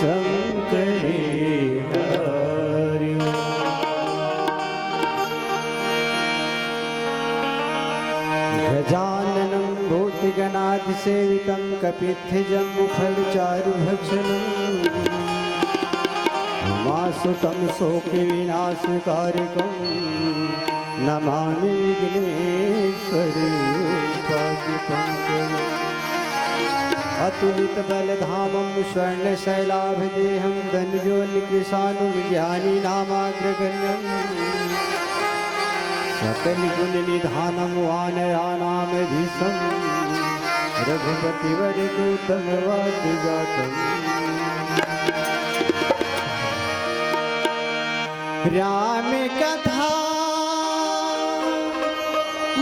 शंकरे हरि गजाननं भूतिगणाधिसेवितं कपित्थजम्बुफलचारुभक्षणम् उमासुतं शोकविनाशकारकं नमामि विघ्नेश्वरपादिपङ्कजम् अतुलितबलधामं स्वर्णशैलाभिदेहं धनुजोनिकृशानुविज्ञानिनामाग्रगण्यम् सकलगुणनिधानं वानराणामधीशं रघुपतिवरदूतमवाद्यजातम् राम कथा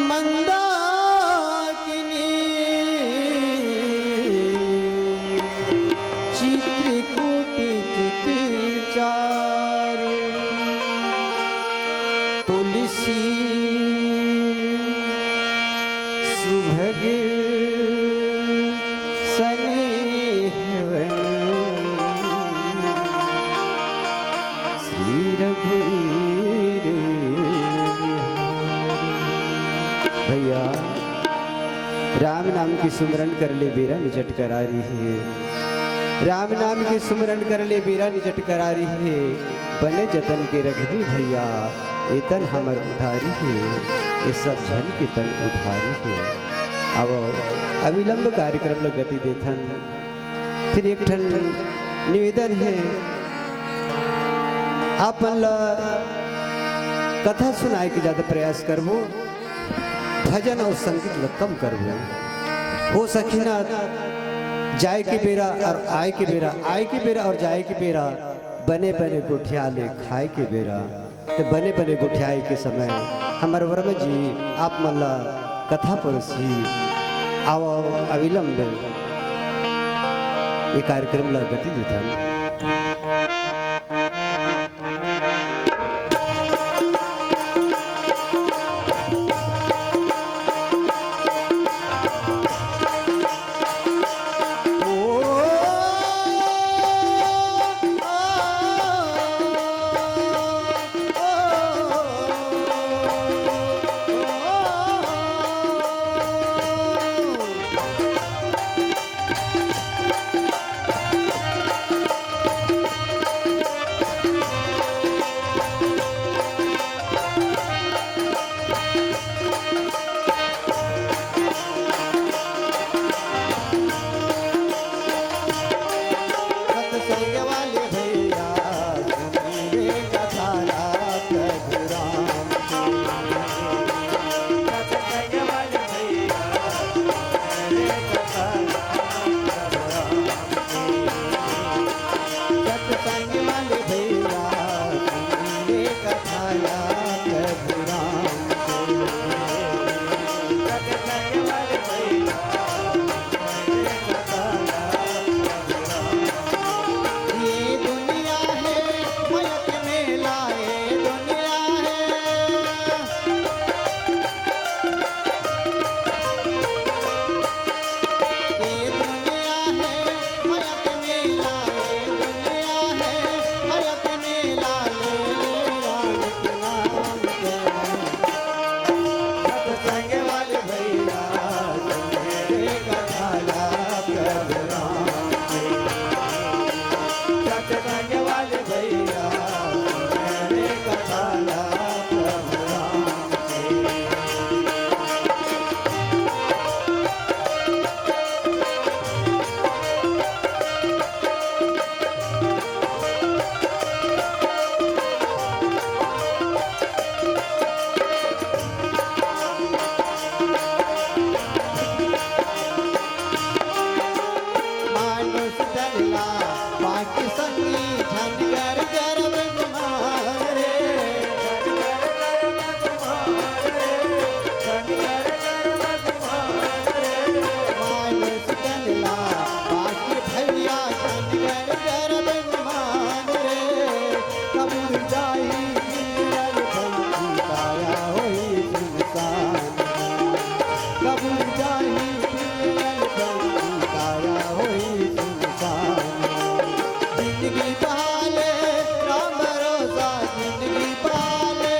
मंदाकिनी चित्रकूटी चित्रचार तुलसी सुभग सनेहवन श्री रघुवीर भैया राम नाम की सुमरन कर ले बेरा निजट करा रही है। राम नाम की सुमरन कर ले बेरा निजट करा रही है। बने जतन के रघुवी भैया ये तन हमर उधारी है। ये सब जन के तन उधारी है। अब अविलंब कार्यक्रम लोग गति देथन। फिर एक ठन निवेदन है अपन कथा सुनाए के ज्यादा प्रयास करबो, भजन और संगीत कम करबो। हो सकिना जाए के बेरा और आए के बेरा, आए के बेरा और जाए के बेरा बने बने गुठिया ले खाए के बेरा। तो बने बने गुठियाए के समय हमारे वर्मा जी आप मल्ला कथा परोसी आओ अविलंब ये कार्यक्रम ला गति देता। जिंदगी बहाले राम भरोसा जिंदगी बहाले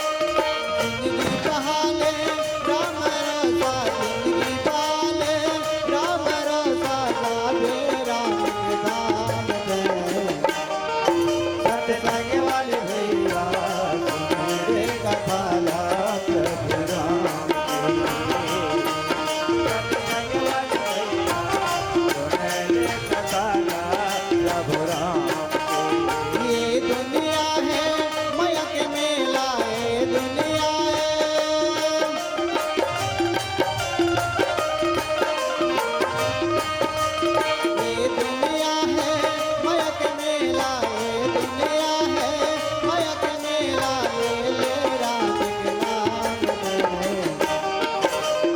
जिंदगी बहाले राम भरोसा जिंदगी बहाले राम भरोसा जावे राम के नाम पे सत्संग वाले भैया मेरे कथा प्रभु राम ये दुनिया है माया के मेला है दुनिया है ये दुनिया है माया के मेला है दुनिया है माया के मेला ले राम के नाम पे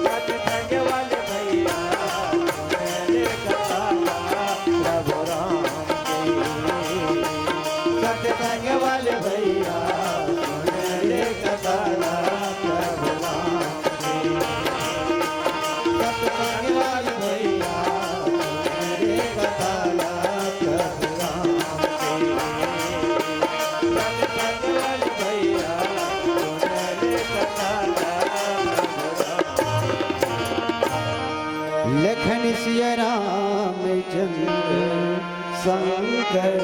सत्संग वाले भैया मेरे कथा प्रभु राम सत्संग वाले भैया मेरे कथा प्रभु राम सत्संग वाले भैया मेरे कथा प्रभु राम सत्संग वाले भैया मेरे कथा लखन सिया रामचंद्र शंकर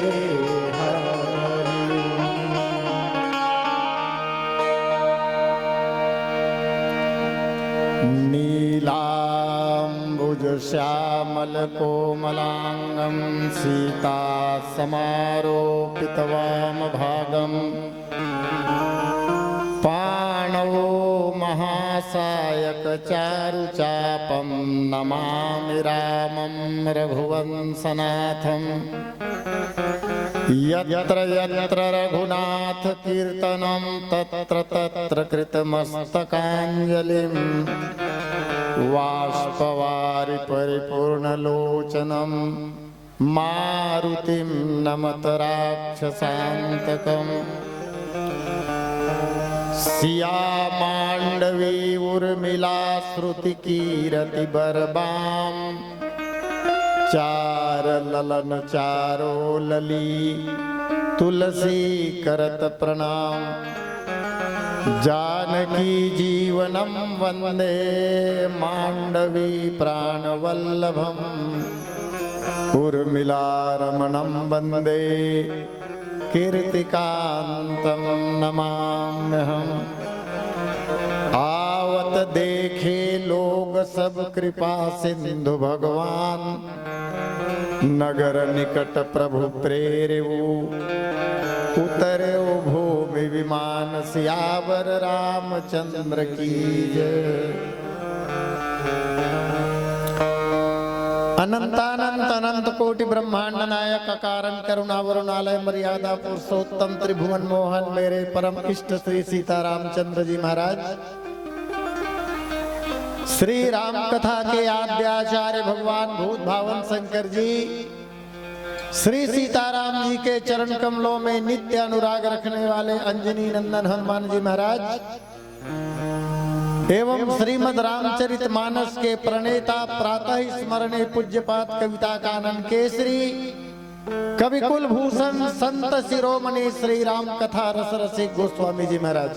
नीलाम्बुज श्यामल कोमलांगं सीता समारोपित वामभागं पाणौ महासायक चारुचापं नमामि रामं रघुवंशनाथं यत्र यत्र रघुनाथ कीर्तनं तत्र तत्र कृतमस्तकाञ्जलिं वाष्पवारि परिपूर्णलोचनं मारुतिं नमत राक्षसान्तकम् सिया मांडवी उर्मिला श्रुति कीरति बरबाम चार ललन चारो लली तुलसी करत प्रणाम जानकी जीवनम वंदे मांडवी प्राणवल्लभम उर्मिला रमणं वंदे कीर्तिकांतं नमाम्यहम् आवत देखे लोग सब कृपा सिंधु भगवान नगर निकट प्रभु प्रेरऊ उतरे भूमि विमान सियावर रामचंद्र की जय। अनंतानंत अनंत कोटि ब्रह्मांड नायक कारण करुणावरुणालय मर्यादा पुरुषोत्तम त्रिभुवन मोहन मेरे परम इष्ट श्री सीतारामचंद्र जी महाराज श्री राम कथा के आद्याचार्य भगवान भूत भावन शंकर जी श्री सीताराम जी के चरण कमलों में नित्य अनुराग रखने वाले अंजनी नंदन हनुमान जी महाराज एवं श्रीमद् रामचरित मानस के प्रणेता प्रातः स्मरणे पूज्यपात कविता कानन केसरी कवि कुलभूषण संत शिरोमणि श्री राम कथा रस रसिक गोस्वामी जी महाराज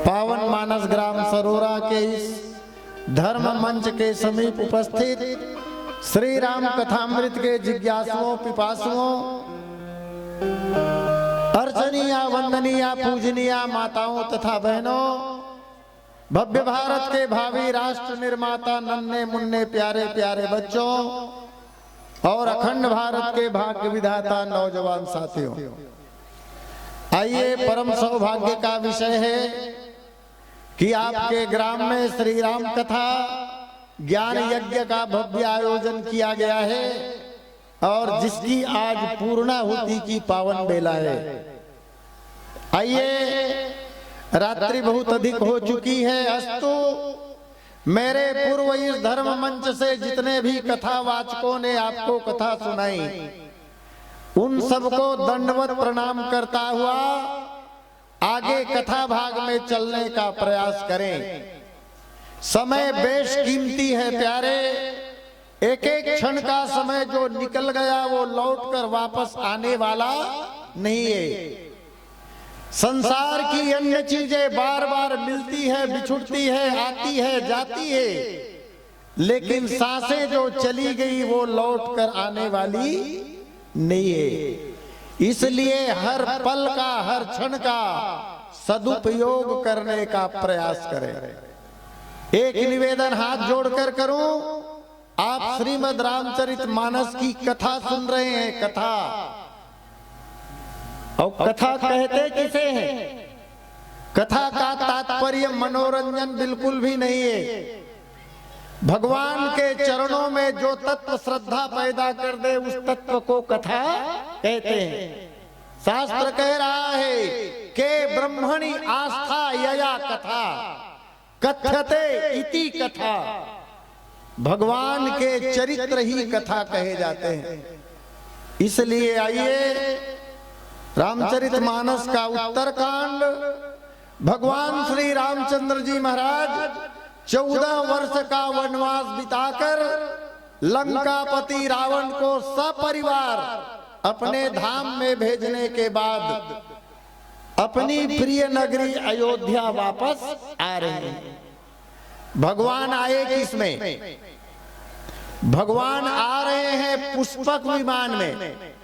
पावन मानस ग्राम सरोरा के इस धर्म मंच के समीप उपस्थित श्री राम कथामृत के जिज्ञासुओं पिपासुओं अर्चनीया वंदनीया पूजनीया माताओं तथा बहनों भव्य भारत के भावी राष्ट्र निर्माता नन्हे मुन्ने प्यारे प्यारे बच्चों और अखंड भारत के भाग्य विधाता नौजवान साथियों आइए परम सौभाग्य का विषय है कि आपके ग्राम में श्री राम कथा ज्ञान यज्ञ का भव्य आयोजन किया गया है और जिसकी आज पूर्णाहुति की पावन बेला है। आइए रात्रि बहुत अधिक हो चुकी है अस्तु मेरे पूर्व इस धर्म मंच से जितने भी कथावाचकों ने आपको कथा सुनाई उन सबको दंडवत प्रणाम करता हुआ आगे कथा भाग में चलने का प्रयास करें। समय बेशकीमती है प्यारे, एक एक क्षण का समय जो निकल गया वो लौटकर वापस आने वाला नहीं है। संसार की अन्य चीजें बार बार मिलती है, बिछुड़ती है, आती है, जाती है, लेकिन सांसें जो चली गई वो लौटकर आने वाली नहीं है। इसलिए हर पल का, हर क्षण का सदुपयोग करने का प्रयास करें। एक निवेदन हाथ जोड़कर करूं, आप श्रीमद् रामचरितमानस की कथा सुन रहे हैं। कथा, और कथा कहते किसे हैं? कथा का तात्पर्य मनोरंजन बिल्कुल भी नहीं है। भगवान के चरणों में जो तत्व श्रद्धा पैदा कर दे उस तत्व को कथा कहते हैं। शास्त्र कह रहा है कि ब्रह्मणि आस्था यया कथा कथ्यते इति कथा। भगवान के चरित्र ही कथा कहे जाते हैं। इसलिए आइए रामचरितमानस का उत्तरकांड, भगवान श्री रामचंद्र जी महाराज 14 वर्ष का वनवास बिताकर लंकापति रावण को सपरिवार अपने धाम में भेजने के बाद अपनी प्रिय नगरी अयोध्या वापस आ रहे हैं। भगवान आए किसमें? भगवान आ रहे हैं पुष्पक विमान में।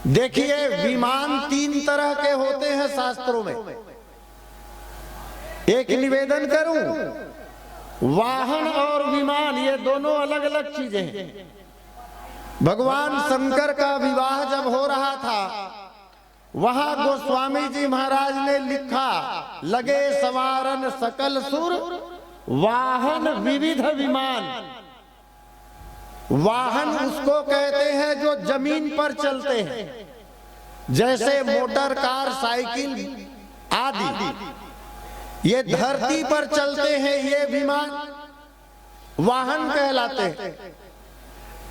देखिए, विमान 3 तरह के होते हैं शास्त्रों में। एक निवेदन करूं, वाहन और विमान ये दोनों अलग अलग चीजें हैं। भगवान शंकर का विवाह जब हो रहा था, वहां गोस्वामी जी महाराज ने लिखा, लगे सवारन सकल सुर वाहन विविध विमान। वाहन उसको कहते हैं जो जमीन पर चलते हैं, जैसे मोटर कार, साइकिल आदि। ये धरती पर चलते हैं, ये विमान वाहन कहलाते हैं।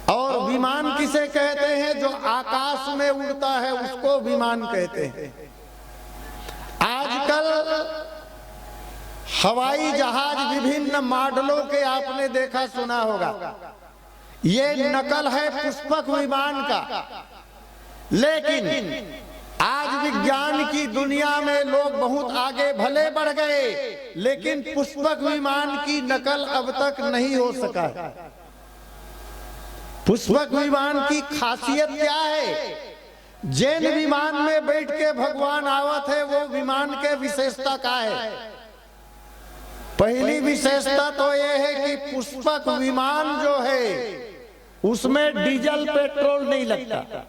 और विमान किसे कहते हैं? जो आकाश में उड़ता है उसको विमान कहते हैं। आजकल हवाई जहाज विभिन्न मॉडलों के आपने देखा सुना होगा। ये नकल है पुष्पक विमान का। लेकिन आज विज्ञान की दुनिया में लोग बहुत आगे भले बढ़ गए, लेकिन पुष्पक विमान की नकल अब तक नहीं हो सका। पुष्पक विमान की खासियत क्या है? जैन विमान में बैठ के भगवान आवत है, वो विमान के विशेषता क्या है? पहली विशेषता तो यह है कि पुष्पक विमान जो है उसमें डीजल पेट्रोल नहीं लगता।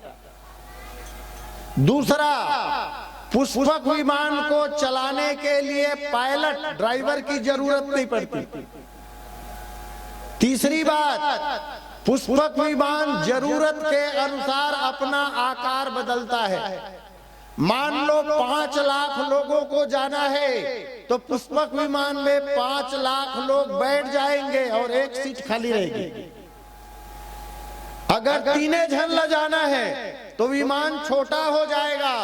दूसरा, पुष्पक विमान को चलाने के लिए पायलट, ड्राइवर की जरूरत नहीं पड़ती। तीसरी बात, पुष्पक विमान जरूरत के अनुसार अपना आकार बदलता है। मान लो 5 लाख लोगों को जाना है तो पुष्पक विमान में 5 लाख लोग बैठ जाएंगे और एक सीट खाली रहेगी। अगर 3 जन ले जाना है तो विमान छोटा हो जाएगा,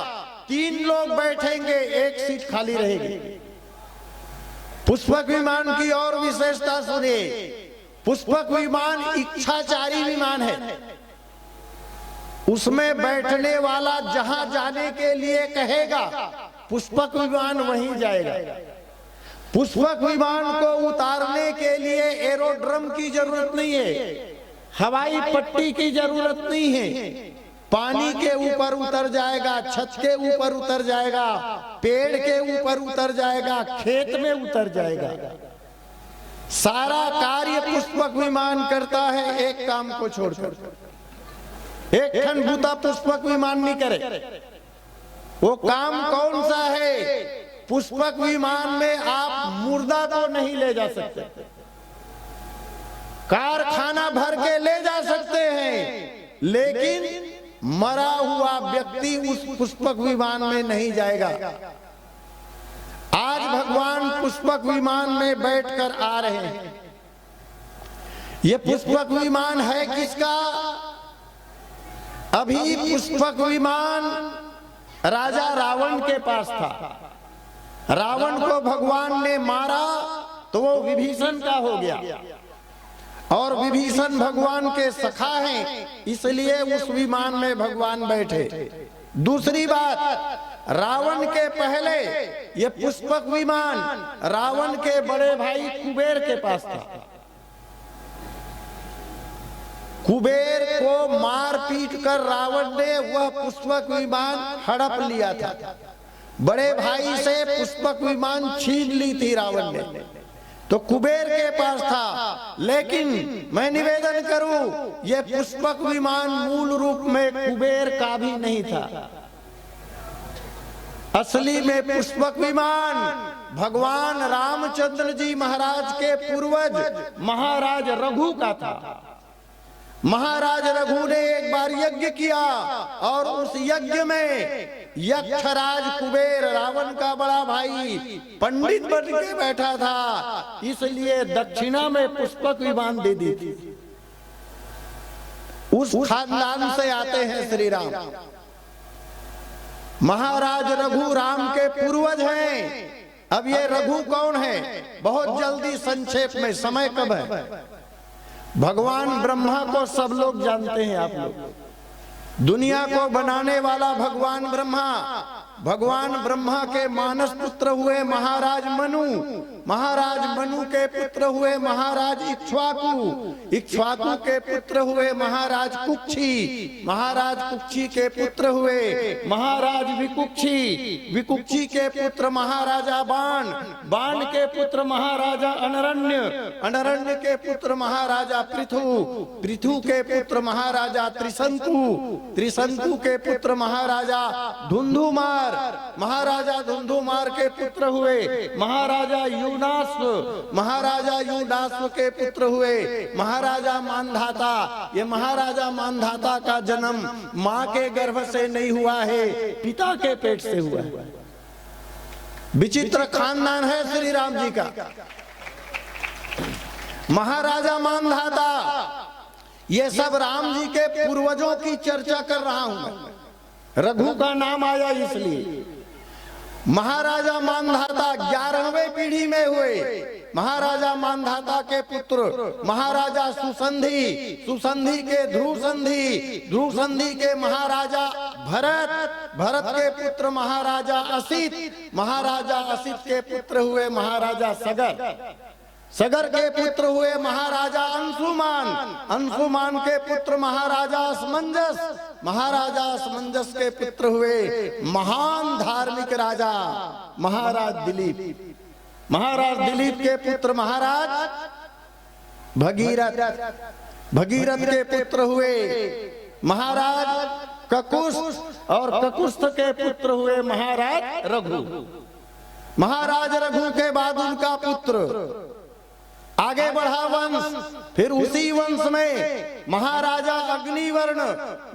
3 लोग बैठेंगे, एक सीट खाली रहेगी। पुष्पक विमान की और विशेषता सुनिए। पुष्पक विमान इच्छाचारी विमान है। उसमें बैठने वाला जहां जाने के लिए कहेगा, पुष्पक विमान वहीं जाएगा। पुष्पक विमान को उतारने के लिए एरोड्रम की जरूरत नहीं है, हवाई पट्टी की जरूरत नहीं है। पानी के ऊपर उतर जाएगा, छत के ऊपर उतर जाएगा, पेड़ के ऊपर उतर जाएगा, खेत में उतर जाएगा। सारा कार्य पुष्पक विमान करता है, एक काम को छोड़कर। एक खंड भूता पुष्पक विमान नहीं करे। वो काम कौन सा है? पुष्पक विमान में आप मुर्दा को नहीं ले जा सकते, कारखाना भर के ले जा सकते हैं, लेकिन मरा हुआ व्यक्ति उस पुष्पक विमान में नहीं जाएगा। आज भगवान पुष्पक विमान में बैठकर आ रहे हैं। ये पुष्पक विमान है किसका? अभी पुष्पक विमान राजा रावण के पास था। रावण को भगवान ने मारा तो वो विभीषण का हो गया, और विभीषण भगवान के सखा हैं, इसलिए उस विमान में भगवान बैठे। दूसरी बात, रावण के पहले ये पुष्पक विमान रावण के बड़े भाई कुबेर के पास था। कुबेर को मार पीट कर रावण ने वह पुष्पक विमान हड़प लिया था। बड़े भाई से पुष्पक विमान छीन ली थी रावण ने, तो कुबेर के पास था। लेकिन मैं निवेदन करूं, यह पुष्पक विमान मूल रूप में कुबेर का भी नहीं था। असली में पुष्पक विमान भगवान रामचंद्र जी महाराज के पूर्वज महाराज रघु का था। महाराज रघु ने एक बार यज्ञ किया, और उस यज्ञ में यक्षराज कुबेर रावण का बड़ा भाई पंडित बन के बैठा था, इसलिए दक्षिणा में पुष्पक विमान दे दी थी। उस खानदान से आते हैं श्री राम। महाराज रघु राम के पूर्वज हैं। अब ये रघु कौन है, बहुत जल्दी संक्षेप में, समय कब है। भगवान ब्रह्मा को सब लोग जानते हैं, आप लोग। दुनिया को बनाने वाला भगवान ब्रह्मा। भगवान ब्रह्मा के मानस पुत्र हुए महाराज मनु। महाराज मनु के पुत्र हुए महाराज इक्ष्वाकु। इक्ष्वाकु के पुत्र हुए महाराज कुक्षी। महाराज कुक्षी के पुत्र हुए महाराज विकुक्षी। विकुक्षी के पुत्र महाराजा बाण। बाण के पुत्र महाराजा अनरण्य। अनरण्य के पुत्र महाराजा पृथु। पृथु के पुत्र महाराजा त्रिशंकु। त्रिशंकु के पुत्र महाराजा धुंधुमार। महाराजा धुंधुमार के पुत्र हुए महाराजा युनास्व। महाराजा युनास्व के पुत्र हुए महाराजा मानधाता। ये महाराजा मानधाता का जन्म मां के गर्भ से नहीं हुआ है, पिता के पेट से हुआ है। विचित्र खानदान है श्री राम जी का। महाराजा मानधाता, ये सब राम जी के पूर्वजों की चर्चा कर रहा हूं मैं। रघु का नाम आया इसलिए। महाराजा मानधाता 11वीं पीढ़ी में हुए। महाराजा मानधाता के पुत्र महाराजा सुसंधि। सुसंधि के ध्रुव संधि। ध्रुव संधि के महाराजा भरत। भरत के पुत्र महाराजा असित। महाराजा असित के पुत्र हुए महाराजा सगर। सगर के पुत्र हुए महाराजा अंशुमान। अंशुमान के पुत्र महाराजा असमंजस। महाराजा असमंजस के पुत्र हुए महान धार्मिक राजा महाराज दिलीप। महाराज दिलीप के पुत्र महाराज भगीरथ। भगीरथ के पुत्र हुए महाराज ककुस्थ, और ककुस्थ के पुत्र हुए महाराज रघु। महाराज रघु के बाद उनका पुत्र आगे बढ़ा वंश। फिर उसी वंश में महाराजा अग्निवर्ण।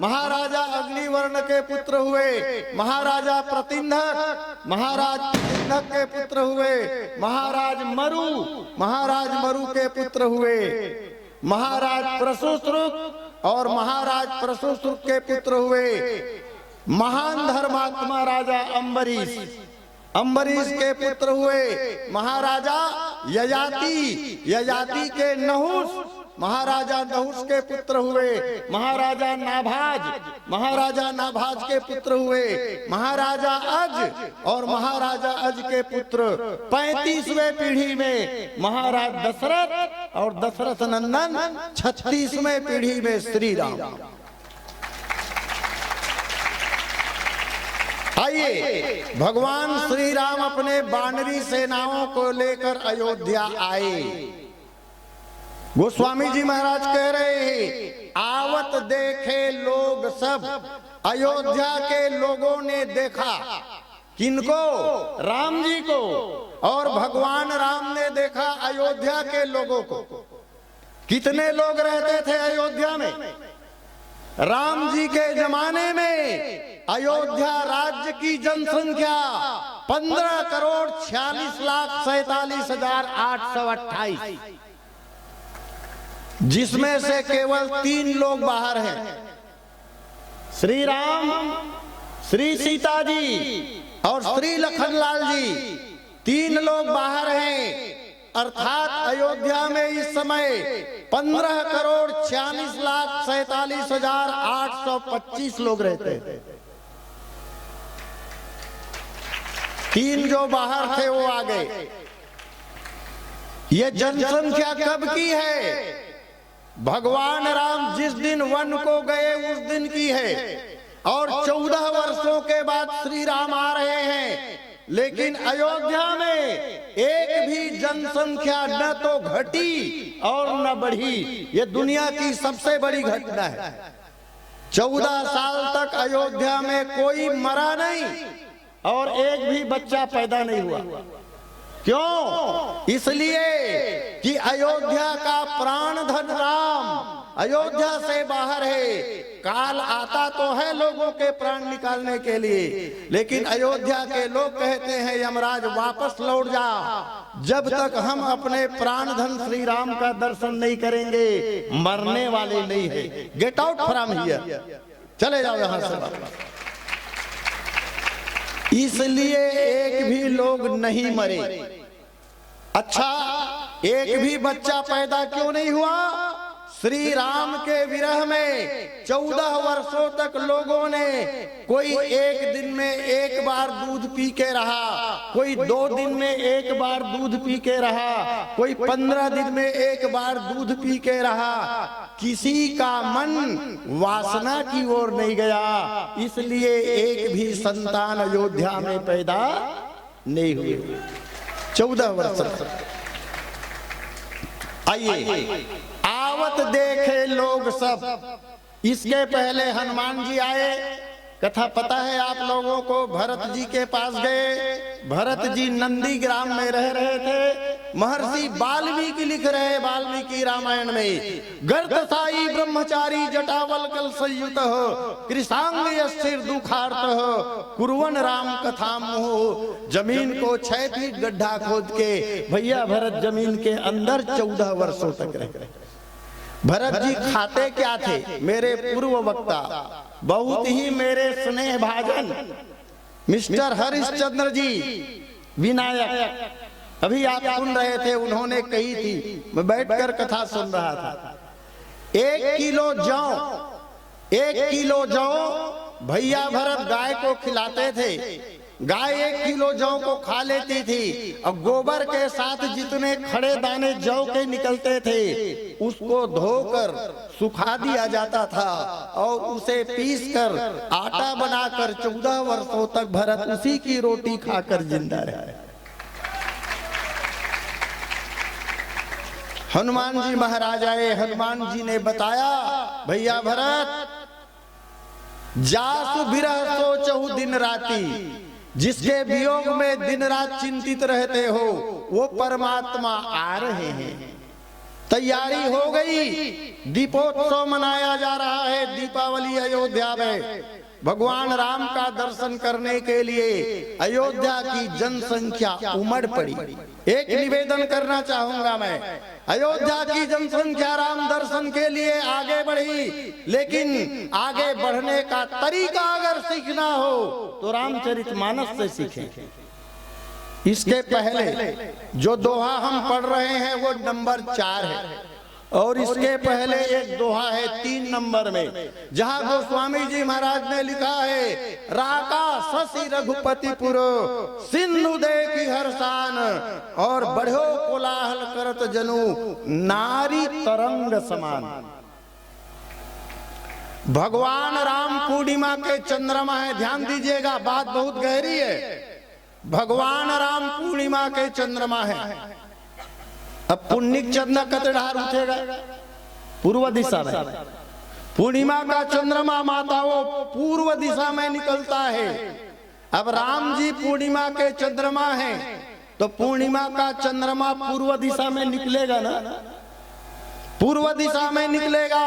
महाराजा अग्निवर्ण के पुत्र हुए महाराजा प्रतिन्धक। महाराज प्रतिन्धक के पुत्र हुए महाराज मरु। महाराज मरु के पुत्र हुए महाराज प्रसुश्रुत, और महाराज प्रसुश्रुत के पुत्र हुए महान धर्मात्मा राजा अम्बरीश। अम्बरीश के पुत्र हुए महाराजा ययाति। ययाति के नहुष। महाराजा नहुष के पुत्र हुए महाराजा नाभाज। महाराजा नाभाज के पुत्र हुए महाराजा अज, और महाराजा अज के पुत्र 35वें पीढ़ी में महाराज दशरथ, और दशरथ नंदन 36वें पीढ़ी में श्री राम। आइए, भगवान श्री राम अपने बानरी सेनाओं को लेकर अयोध्या आए। गोस्वामी जी महाराज कह रहे हैं, आवत देखे लोग सब। अयोध्या के लोगों ने देखा। किनको? राम जी को। और भगवान राम ने देखा अयोध्या के लोगों को। कितने लोग रहते थे अयोध्या में? राम जी के जमाने में अयोध्या राज्य की जनसंख्या 15,46,47,828, जिसमें से केवल 3 लोग बाहर हैं। श्री राम, श्री सीता जी और श्री लखनलाल जी। 3 लोग बाहर हैं। अर्थात अयोध्या में इस समय 15,46,47,825 लोग रहते हैं। 3 जो बाहर थे वो आ गए। ये जनसंख्या कब की है? भगवान राम जिस दिन वन को गए उस दिन की है, और 14 वर्षों के बाद श्री राम आ रहे हैं। लेकिन अयोध्या में एक भी जनसंख्या न तो घटी और न बढ़ी। ये दुनिया की सबसे बड़ी घटना है। 14 साल तक अयोध्या में कोई मरा नहीं और एक भी बच्चा पैदा नहीं हुआ। क्यों? इसलिए कि अयोध्या का प्राण धन राम अयोध्या से बाहर है। काल आता तो है लोगों के प्राण निकालने के लिए, लेकिन अयोध्या के लोग कहते हैं यमराज वापस लौट जा, जब तक हम अपने प्राण धन श्री राम का दर्शन नहीं करेंगे मरने वाले नहीं है। गेट आउट फ्रॉम हियर, चले जाओ यहां से। इसलिए एक भी लोग नहीं मरे। अच्छा, एक भी बच्चा पैदा क्यों नहीं हुआ? श्री राम के विरह में 14 वर्षों तक लोगों ने, कोई एक दिन में एक बार दूध पी के रहा, कोई 2 दिन में एक बार दूध पी के रहा, कोई 15 दिन में एक बार दूध पी के रहा। किसी का मन वासना की ओर नहीं गया, इसलिए एक भी संतान अयोध्या में पैदा नहीं हुए 14 वर्ष। आइए, आवत देखे लोग सब। इसके पहले हनुमान जी आए। कथा पता है आप लोगों को, भरत जी के पास गए। भरत जी नंदी ग्राम में रह रहे थे। महर्षि वाल्मीकि लिख रहे वाल्मीकि रामायण में, गर्त साई ब्रह्मचारी जटावल कल संयुत हो, कृषांग यस्थिर दुखार्त हो, कुरुवन राम कथा मोह। जमीन को 6 फीट गड्ढा खोद के भैया भरत जमीन के अंदर 14 वर्षों तक रहे। भरत जी खाते क्या थे? मेरे पूर्व वक्ता, बहुत ही मेरे स्नेह भाजन मिस्टर हरिश्चंद्र जी विनायक, अभी आप सुन रहे थे, उन्होंने कही थी, मैं बैठकर कथा सुन रहा था। 1 किलो जौ भैया भरत गाय को खिलाते थे। गाय 1 किलो जौ को खा लेती थी, और गोबर के साथ जितने खड़े दाने जौ के निकलते थे उसको धोकर सुखा दिया जाता था, और उसे पीसकर आटा बनाकर 14 वर्षों तक भरत उसी की रोटी खाकर जिंदा रहे। हनुमान जी महाराज आए। हनुमान जी ने बताया, भैया भरत, जासु बिरह सोचहु दिन राती, जिसके वियोग में दिन रात चिंतित रहते हो वो परमात्मा आ रहे हैं। तैयारी हो गई, दीपोत्सव मनाया जा रहा है। दीपावली अयोध्या में भगवान राम का दर्शन करने के लिए अयोध्या की जनसंख्या उमड़ पड़ी। एक निवेदन करना चाहूंगा मैं, अयोध्या की जनसंख्या राम दर्शन के लिए आगे बढ़ी, लेकिन आगे बढ़ने का तरीका अगर सीखना हो तो रामचरितमानस से सीखें। इसके पहले जो दोहा हम पढ़ रहे हैं वो नंबर 4 है, और इसके पहले एक दोहा है 3 नंबर में, जहां गोस्वामी जी महाराज ने लिखा है, राका शशि रघुपतिपुर सिंधु देखी हर्षान, और बढ़ो कोलाहल करत जनु नारी तरंग समान। भगवान राम पूर्णिमा के चंद्रमा है, ध्यान दीजिएगा, बात बहुत गहरी है। भगवान राम पूर्णिमा के चंद्रमा है। अब पुण्यक चंद्र कतडार उठेगा पूर्व दिशा में। पूर्णिमा का चंद्रमा माताओं पूर्व दिशा में निकलता है। अब राम जी पूर्णिमा के चंद्रमा हैं, तो पूर्णिमा का चंद्रमा पूर्व दिशा में निकलेगा ना, पूर्व दिशा में निकलेगा।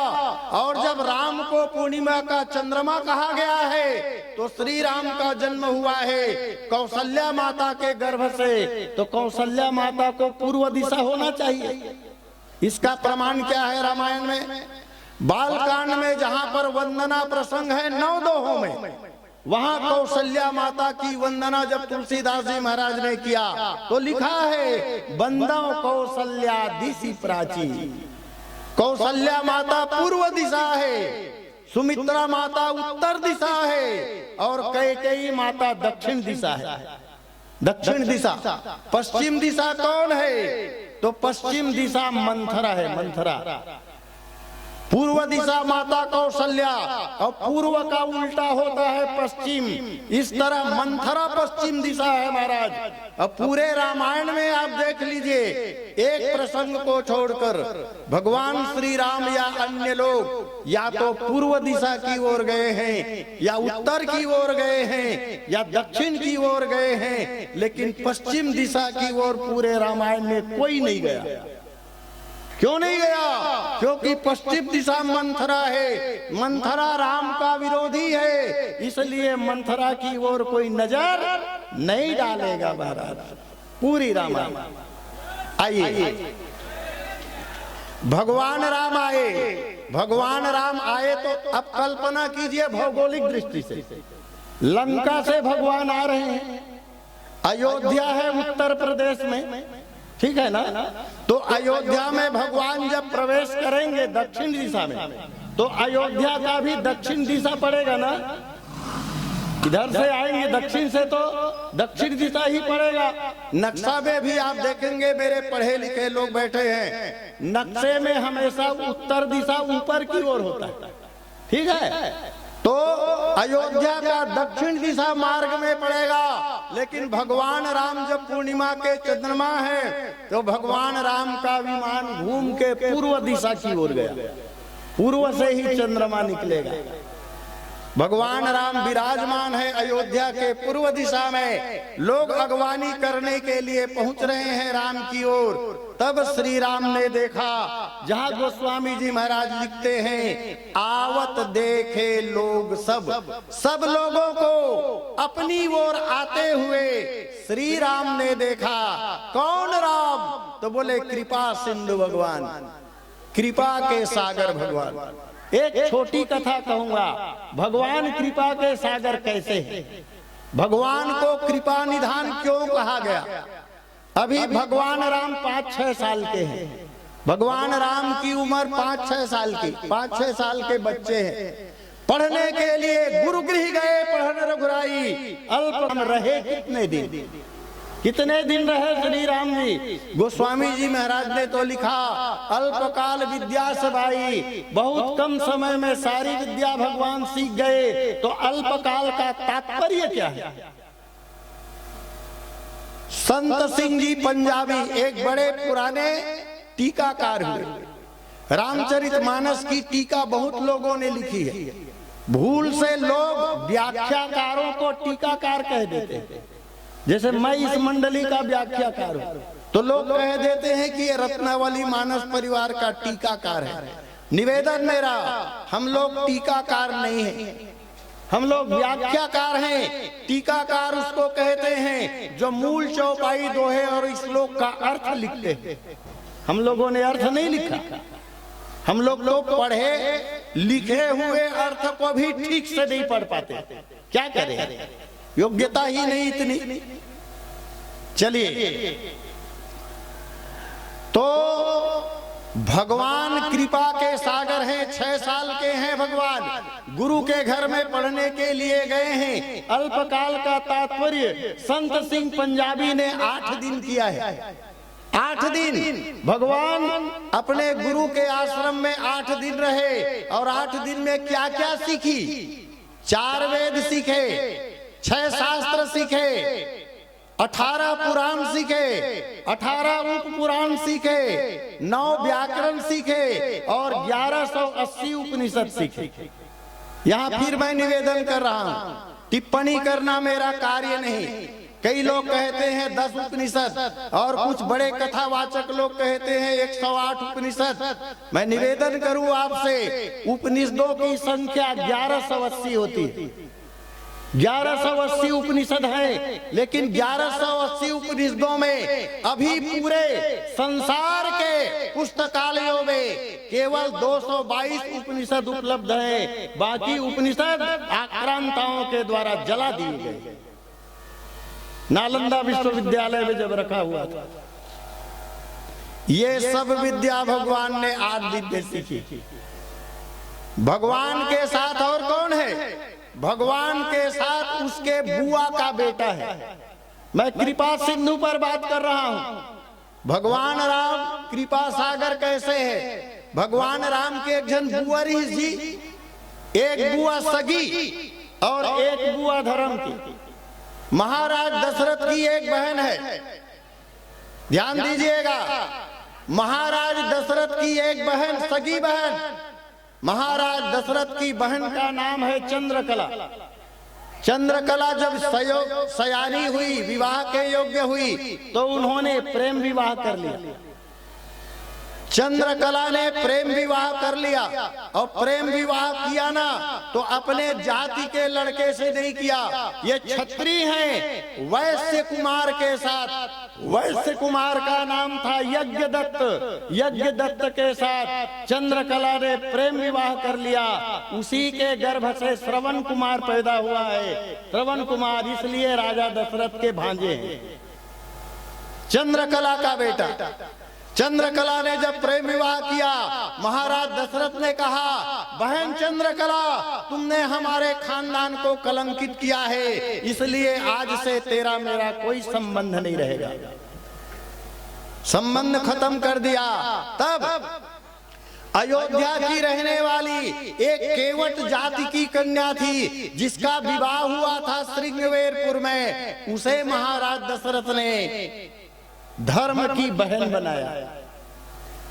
और जब राम को पूर्णिमा का चंद्रमा कहा गया है तो श्री राम का जन्म हुआ है कौशल्या माता के गर्भ से, तो कौशल्या माता को पूर्व दिशा होना चाहिए। इसका प्रमाण क्या है? रामायण में बालकांड में जहां पर वंदना प्रसंग है 9 दोहों में, वहां कौशल्या माता की वंदना जब तुलसीदास जी महाराज ने किया तो लिखा है बंदो कौशल्या दिशि प्राची। कौशल्या माता पूर्व दिशा है, सुमित्रा माता उत्तर दिशा है और कैकेयी माता दक्षिण दिशा है। दक्षिण दिशा, पश्चिम दिशा कौन है? तो पश्चिम दिशा मंथरा है, मंथरा। पूर्व दिशा माता कौशल्या और पूर्व का उल्टा होता है पश्चिम। इस तरह मंथरा पश्चिम दिशा है महाराज। अब पूरे रामायण में आप देख लीजिए, एक प्रसंग को छोड़कर भगवान श्री राम या अन्य लोग या तो पूर्व दिशा की ओर गए हैं, या उत्तर की ओर गए हैं, या दक्षिण की ओर गए हैं, लेकिन पश्चिम दिशा की ओर पूरे रामायण में कोई नहीं गया। क्यों नहीं गया? क्योंकि पश्चिम दिशा मंथरा है, मंथरा राम का विरोधी है, इसलिए मंथरा की ओर कोई नजर नहीं डालेगा महाराज पूरी रामायण। आइए, भगवान राम आए, भगवान राम आए तो अब कल्पना कीजिए भौगोलिक दृष्टि से, लंका से भगवान आ रहे हैं, अयोध्या है उत्तर प्रदेश में, ठीक है ना? तो अयोध्या में भगवान जब प्रवेश करेंगे दक्षिण दिशा में, तो अयोध्या का भी दक्षिण दिशा पड़ेगा ना। इधर से आएंगे दक्षिण से तो दक्षिण दिशा ही पड़ेगा। नक्शा में भी आप देखेंगे, मेरे पढ़े लिखे लोग बैठे हैं, नक्शे में हमेशा उत्तर दिशा ऊपर की ओर होता है, ठीक है? तो अयोध्या का दक्षिण दिशा मार्ग में पड़ेगा, लेकिन भगवान राम जब पूर्णिमा के चंद्रमा है तो भगवान राम का विमान घूम के पूर्व दिशा की ओर गया, पूर्व से ही चंद्रमा निकलेगा। भगवान राम विराजमान है अयोध्या के पूर्व दिशा में, लोग अगवानी करने के लिए पहुंच रहे हैं राम की ओर। तब श्री राम ने देखा, जहां गोस्वामी जी महाराज लिखते हैं, आवत देखे लोग सब लोगों को अपनी ओर आते हुए श्री राम ने देखा। कौन राम? तो बोले कृपा सिंधु भगवान, कृपा के सागर भगवान। एक छोटी कथा कहूंगा, भगवान कृपा के सागर कैसे हैं? भगवान को कृपा निधान क्यों कहा गया? अभी भगवान राम 5-6 साल के हैं, भगवान राम की उम्र 5-6 साल की, 5-6 साल के बच्चे हैं। पढ़ने के लिए गुरुगृह गए पढ़ने रघुराई, अल्प रहे कितने दिन रहे श्री राम जी? गोस्वामी जी महाराज ने तो लिखा, अल्पकाल विद्या सभाई, बहुत कम समय में सारी विद्या भगवान सीख गए। तो अल्पकाल का तात्पर्य क्या है? संत सिंह जी पंजाबी एक बड़े पुराने टीकाकार हुए। रामचरितमानस की टीका बहुत लोगों ने लिखी है। भूल से लोग व्याख्याकारों को टीकाकार कह देते हैं। जैसे मैं इस मंडली का व्याख्याकार हूं, तो लोग कह देते हैं कि ये रत्नावली मानस परिवार का टीकाकार है। निवेदन मेरा, हम लोग टीकाकार नहीं हैं, हम लोग व्याख्याकार हैं। टीकाकार उसको कहते हैं जो मूल चौपाई दोहे और श्लोक का अर्थ लिखते हैं। हम लोगों ने अर्थ नहीं लिखा, हम लोग पढ़े लिखे हुए अर्थ को भी ठीक से नहीं पढ़ पाते। क्या करें, योग्यता ही नहीं इतनी। चलिए, तो भगवान कृपा के सागर हैं, 6 साल के हैं भगवान, गुरु के घर में पढ़ने के लिए गए हैं। अल्पकाल का तात्पर्य संत सिंह पंजाबी ने 8 दिन किया है। 8 दिन भगवान अपने गुरु के आश्रम में 8 दिन रहे, और 8 दिन में क्या क्या सीखी? 4 वेद सीखे, 6 शास्त्र सीखे, 18 पुराण सीखे, 18 उप पुराण सीखे, 9 व्याकरण सीखे और 1180 उपनिषद सीखे। यहाँ फिर मैं निवेदन कर रहा हूँ, टिप्पणी करना मेरा कार्य नहीं। कई लोग कहते हैं 10 उपनिषद और कुछ बड़े कथावाचक लोग कहते हैं 108 उपनिषद। मैं निवेदन करूं आपसे, उपनिषदों की संख्या 1180 होती है। 1180 उपनिषद है, लेकिन 1180 उपनिषदों में अभी पूरे संसार के पुस्तकालयों में केवल 222 उपनिषद उपलब्ध है, बाकी उपनिषद आक्रांताओं के द्वारा जला दिए गए। नालंदा विश्वविद्यालय में जब रखा हुआ था, ये सब विद्या भगवान ने आदि से सीखी। भगवान के साथ और कौन है? भगवान के साथ उसके बुआ का बेटा है। मैं कृपा सिंधु पर बात कर रहा हूं। भगवान राम कृपा सागर कैसे है? भगवान राम के एक जन बुआरी जी, एक बुआ सगी और एक बुआ धर्म की। महाराज दशरथ की एक बहन है, ध्यान दीजिएगा। महाराज दशरथ की एक बहन, सगी बहन, महाराज दशरथ की बहन का नाम है चंद्रकला। चंद्रकला जब सयानी हुई, विवाह के योग्य हुई, तो उन्होंने प्रेम विवाह कर लिया। चंद्रकला ने प्रेम विवाह कर लिया, और प्रेम विवाह किया ना तो अपने जाति के लड़के से नहीं किया। ये क्षत्रिय हैं, वैश्य कुमार के साथ। वैश्य कुमार का नाम था यज्ञदत्त। यज्ञदत्त के साथ चंद्रकला ने प्रेम विवाह कर लिया। उसी के गर्भ से श्रवण कुमार पैदा हुआ है। श्रवण कुमार इसलिए राजा दशरथ के भांजे हैं, चंद्रकला का बेटा। चंद्रकला ने जब प्रेम विवाह किया, महाराज दशरथ ने कहा, बहन चंद्रकला, तुमने हमारे खानदान को कलंकित किया है, इसलिए आज से तेरा मेरा कोई संबंध नहीं रहेगा। संबंध खत्म कर दिया। तब अयोध्या की रहने वाली एक केवट जाति की कन्या थी, जिसका विवाह हुआ था श्रृंगवेरपुर में। उसे महाराज दशरथ ने धर्म की बहन बनाया।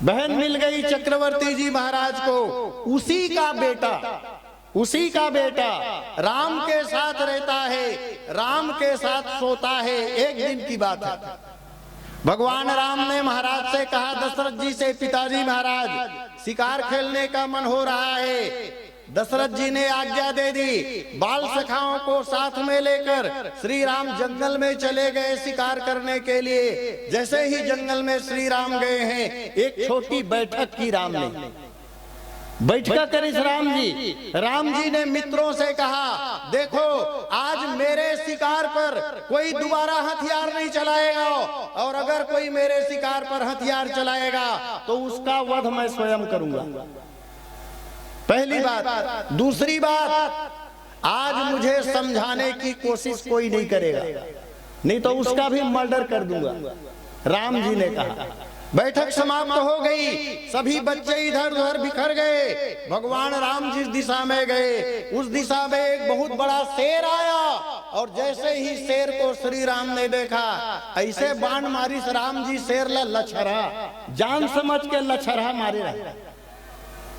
बहन मिल गई चक्रवर्ती जी महाराज को। उसी का बेटा राम के साथ रहता है, राम के साथ सोता है। एक दिन की बात है, भगवान राम ने महाराज से कहा, दशरथ जी से, पिताजी महाराज, शिकार खेलने का मन हो रहा है। दशरथ जी ने आज्ञा दे दी। बाल सखाओं को साथ में लेकर श्री राम जंगल में चले गए शिकार करने के लिए। जैसे ही जंगल में श्री राम गए हैं, एक छोटी बैठक की राम ने। बैठक करी राम जी ने मित्रों से कहा, देखो आज मेरे शिकार पर कोई दोबारा हथियार नहीं चलाएगा, और अगर कोई मेरे शिकार पर हथियार चलाएगा तो उसका वध मैं स्वयं करूंगा। पहली बात। दूसरी बात, आज मुझे समझाने की कोशिश कोई नहीं करेगा, नहीं तो उसका भी मर्डर कर दूंगा, राम जी ने कहा। बैठक समाप्त हो गई। सभी बच्चे इधर उधर बिखर गए। भगवान राम जिस दिशा में गए, उस दिशा में एक बहुत बड़ा शेर आया, और जैसे ही शेर को श्री राम ने देखा, ऐसे बाण मारी राम जी शेर लछरा, जान समझ के लछरा मारे रहे।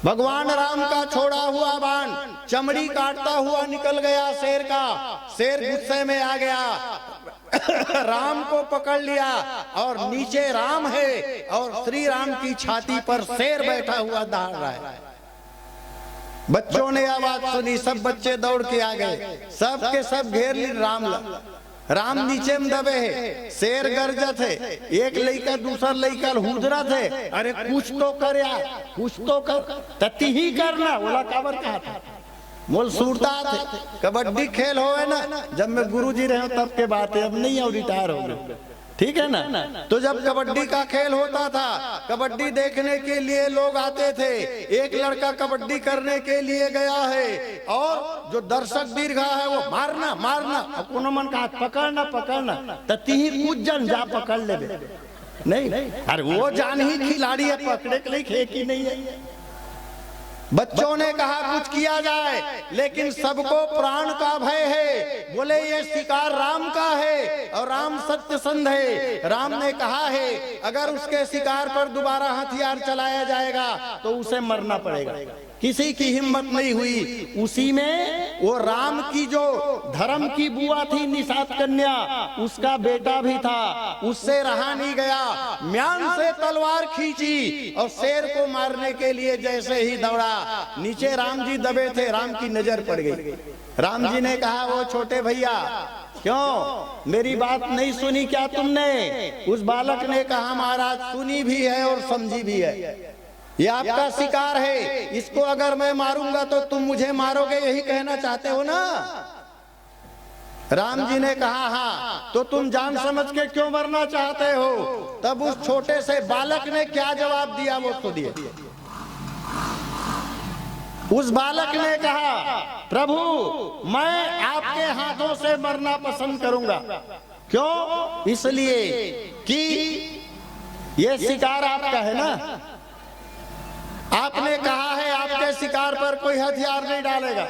भगवान राम का छोड़ा हुआ बाण चमड़ी काटता हुआ निकल गया शेर का। शेर गुस्से में आ गया, राम को पकड़ लिया, और नीचे राम है और श्री राम की छाती पर शेर बैठा हुआ दहाड़ रहा है। बच्चों ने आवाज सुनी, सब बच्चे दौड़ के आ गए, सब के सब घेर ली राम नीचे में दबे है, शेर गरजत है। एक लड़का दूसरा लड़का हुजरा थे, अरे कुछ तो कर यार, कुछ तो कर, तती ही करना। बोला काबर कहा था, मोल सूरता थे। कबड्डी खेल हो है ना, जब मैं गुरुजी रहे तब के बात है, अब नहीं, अब रिटायर हो गए, ठीक है ना। तो जब कबड्डी का खेल होता था, कबड्डी देखने के लिए लोग आते थे। एक लड़का कबड्डी करने के लिए गया है, और जो दर्शक दीर्घा है वो मारना मारना, कोनो मन का पकड़ना, तती ही कुछ जन जा पकड़ ले। नहीं, अरे वो जान ही खिलाड़ी है, पकड़े के लिए खेकी नहीं है। बच्चों ने कहा कुछ किया जाए, लेकिन सबको प्राण का भय है। बोले ये शिकार राम का है, और राम सत्य संध है। राम ने कहा है, अगर उसके शिकार पर दोबारा हथियार चलाया जाएगा तो उसे मरना पड़ेगा। किसी की हिम्मत नहीं हुई। उसी में वो राम की जो धर्म की बुआ थी निषाद कन्या, उसका बेटा भी था, उससे रहा नहीं गया। म्यान से तलवार खींची और शेर को मारने के लिए जैसे ही दौड़ा, नीचे राम जी दबे थे, राम की नजर पड़ गई। राम जी ने कहा, वो छोटे भैया क्यों मेरी बात नहीं सुनी क्या तुमने? उस बालक ने कहा महाराज सुनी भी है और समझी भी है, ये आपका शिकार है, इसको अगर मैं मारूंगा तो तुम मुझे मारोगे, यही कहना चाहते हो ना? राम जी ने कहा हाँ, तो तुम जान समझ के क्यों मरना चाहते हो? तब उस छोटे से बालक ने क्या जवाब दिया वो सुनिए। उस बालक ने कहा प्रभु मैं आपके हाथों से मरना पसंद करूंगा। क्यों? इसलिए कि ये शिकार आपका है ना, आपने कहा है आपके शिकार पर कोई हथियार नहीं डालेगा।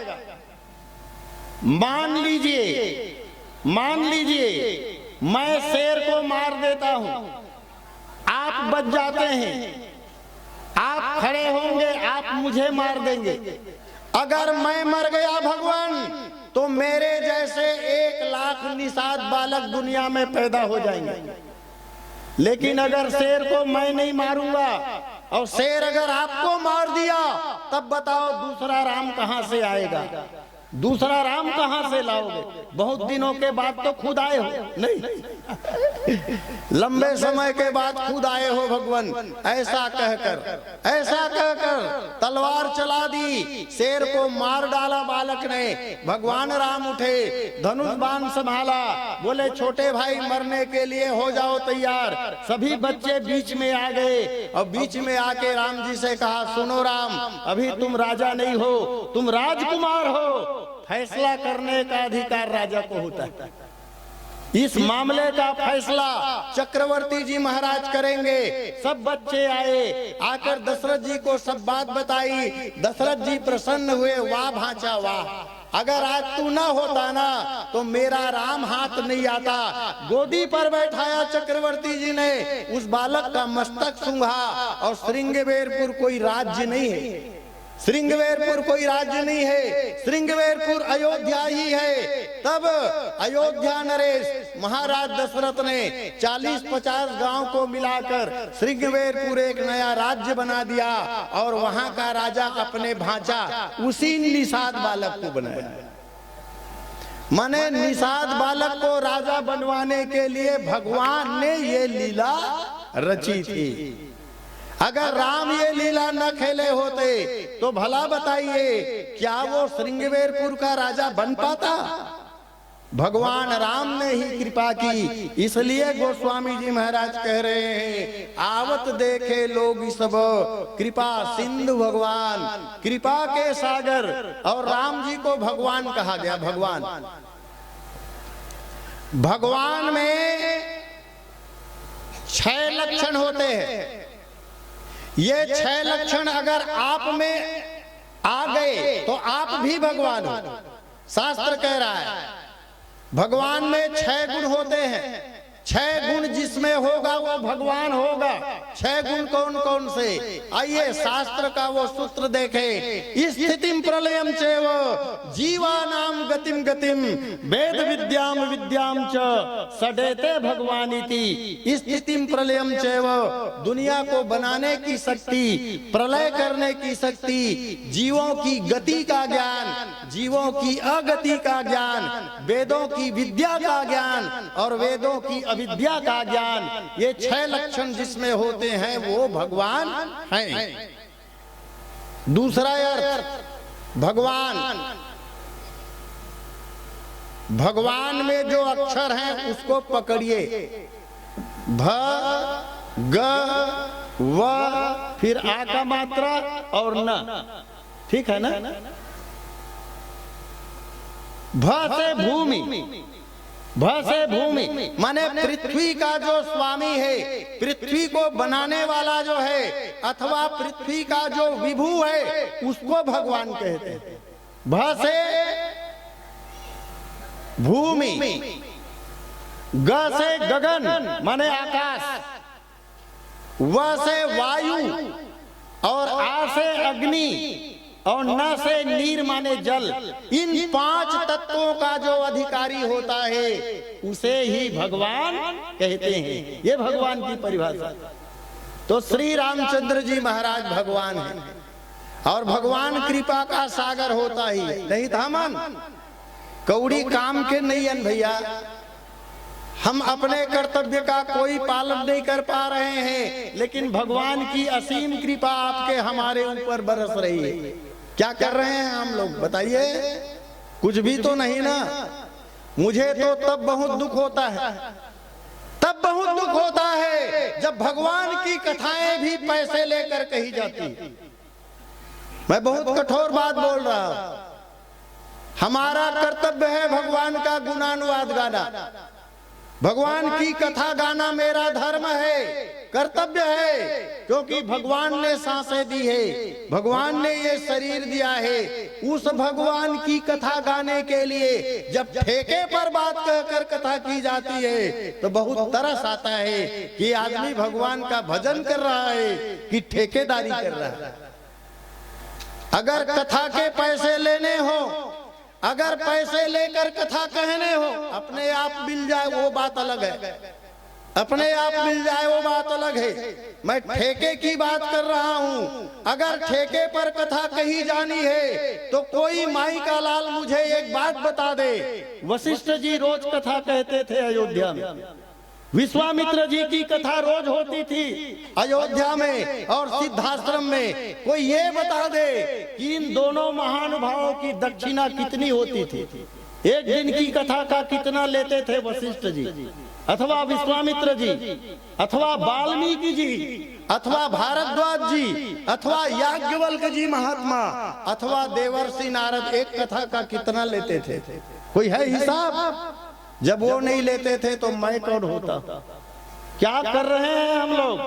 मान लीजिए मैं शेर को मार देता हूं, आप बच जाते हैं, आप खड़े होंगे, आप मुझे मार देंगे। अगर मैं मर गया भगवान तो मेरे जैसे 1,00,000 निषाद बालक दुनिया में पैदा हो जाएंगे। लेकिन अगर शेर को मैं नहीं मारूंगा और शेर अगर आपको मार दिया, तब बताओ दूसरा राम कहां से आएगा? दूसरा राम कहां से लाओगे? बहुत दिनों के बाद तो खुद आए हो, नहीं लंबे समय के बाद खुद आए हो भगवान। ऐसा कहकर तलवार चला दी, शेर को मार डाला बालक ने। भगवान राम उठे, धनुष बाण संभाला, बोले छोटे भाई मरने के लिए हो जाओ तैयार। सभी बच्चे बीच में आ गए और बीच में आके राम जी से कहा सुनो राम, अभी तुम राजा नहीं हो, तुम राजकुमार हो, फैसला करने का अधिकार राजा को होता है। इस मामले का फैसला चक्रवर्ती जी महाराज करेंगे। सब बच्चे आए, आकर दशरथ जी को सब बात बताई। दशरथ जी प्रसन्न हुए, वाह भांचा वाह, अगर आज तू ना होता ना तो मेरा राम हाथ नहीं आता। गोदी पर बैठाया चक्रवर्ती जी ने, उस बालक का मस्तक सूंघा। और श्रृंगवेरपुर कोई राज्य नहीं है, श्रृंगवेरपुर कोई राज्य नहीं है, श्रृंगवेरपुर अयोध्या ही है। तब अयोध्या नरेश महाराज दशरथ ने 40-50 गांव को मिलाकर श्रृंगवेरपुर एक नया राज्य बना दिया और वहां का राजा अपने भांचा उसी निषाद बालक को बनाया। माने निषाद बालक को राजा बनवाने के लिए भगवान ने ये लीला रची थी। अगर राम ये लीला न खेले होते तो भला बताइए क्या वो श्रृंगवेरपुर का राजा बन पाता? भगवान राम ने ही कृपा की। इसलिए गोस्वामी जी महाराज कह रहे हैं, आवत देखे लोग सब कृपा सिंधु भगवान, कृपा के सागर। और राम जी को भगवान कहा गया। भगवान में 6 लक्षण होते हैं। ये 6 लक्षण अगर आप में आ गए तो आप भी भगवान हो। शास्त्र कह रहा है भगवान में 6 गुण होते हैं। 6 गुण जिसमें होगा वो भगवान होगा। 6 गुण कौन कौन से? आइए शास्त्र का वो सूत्र देखें। स्थितिम प्रलयम चैव जीवानाम गतिम गतिम वेद विद्याम विद्याम च सडेते भगवानिति। स्थितिम प्रलयम चैव, दुनिया को बनाने की शक्ति, प्रलय करने की शक्ति, जीवों की गति का ज्ञान, जीवों की अगति का ज्ञान, वेदों की विद्या का ज्ञान और वेदों की अविद्या का ज्ञान। ये 6 लक्षण जिसमें होते हैं वो भगवान हैं। दूसरा अर्थ भगवान में जो अक्षर हैं उसको पकड़िए। भ ग व फिर आ का मात्रा और न, ठीक है ना? भ से भूमि, भ से भूमि माने पृथ्वी का जो स्वामी है, पृथ्वी को बनाने वाला जो है अथवा पृथ्वी का जो विभु है उसको भगवान कहते हैं। भ से भूमि, ग से गगन माने आकाश, व से वायु और आ से अग्नि और न से नीर माने जल। इन 5 तत्वों का जो अधिकारी होता है उसे ही भगवान कहते हैं। ये भगवान की परिभाषा। तो श्री रामचंद्र जी महाराज भगवान हैं और भगवान कृपा का सागर होता ही नहीं था मन। कौड़ी काम के नहीं है भैया। हम अपने कर्तव्य का कोई पालन नहीं कर पा रहे हैं, लेकिन भगवान की असीम कृपा आपके हमारे ऊपर बरस रही है। क्या कर रहे हैं हम लोग बताइए? कुछ भी तो नहीं ना। मुझे तो तब बहुत दुख होता है, तब बहुत दुख होता है जब भगवान की कथाएं भी पैसे लेकर कही जाती। मैं बहुत कठोर बात बोल रहा हूं। हमारा कर्तव्य है भगवान का गुणानुवाद गाना, भगवान की कथा गाना मेरा धर्म है, कर्तव्य है। क्योंकि भगवान ने सांसें दी है, भगवान ने ये शरीर दिया है। उस भगवान की कथा गाने के लिए जब ठेके पर बात कहकर कथा की जाती है तो बहुत तरस आता है कि आदमी भगवान का भजन कर रहा है कि ठेकेदारी कर रहा है। अगर कथा के पैसे लेने हो, अगर पैसे लेकर कथा कहने हो, अपने आप मिल जाए वो बात अलग है, अपने आप मिल जाए वो बात अलग है। मैं ठेके की बात कर रहा हूँ। अगर ठेके पर कथा कही जानी है तो कोई माई का लाल मुझे एक बात बता दे। वशिष्ठ जी रोज कथा कहते थे अयोध्या में, विश्वामित्र जी की कथा रोज होती थी अयोध्या में और सिद्धाश्रम में। कोई ये बता दे कि इन दोनों महानुभावों की दक्षिणा कितनी होती थी? एक दिन की कथा का कितना लेते थे वशिष्ठ जी, अथवा विश्वामित्र जी, अथवा वाल्मीकि जी, अथवा भारद्वाज जी, अथवा याज्ञवल्क जी महात्मा, अथवा देवर्षि नारद, एक कथा का कितना लेते थे? कोई है हिसाब? जब वो नहीं लेते थे तो मैं कौन होता? क्या कर रहे हैं हम लोग?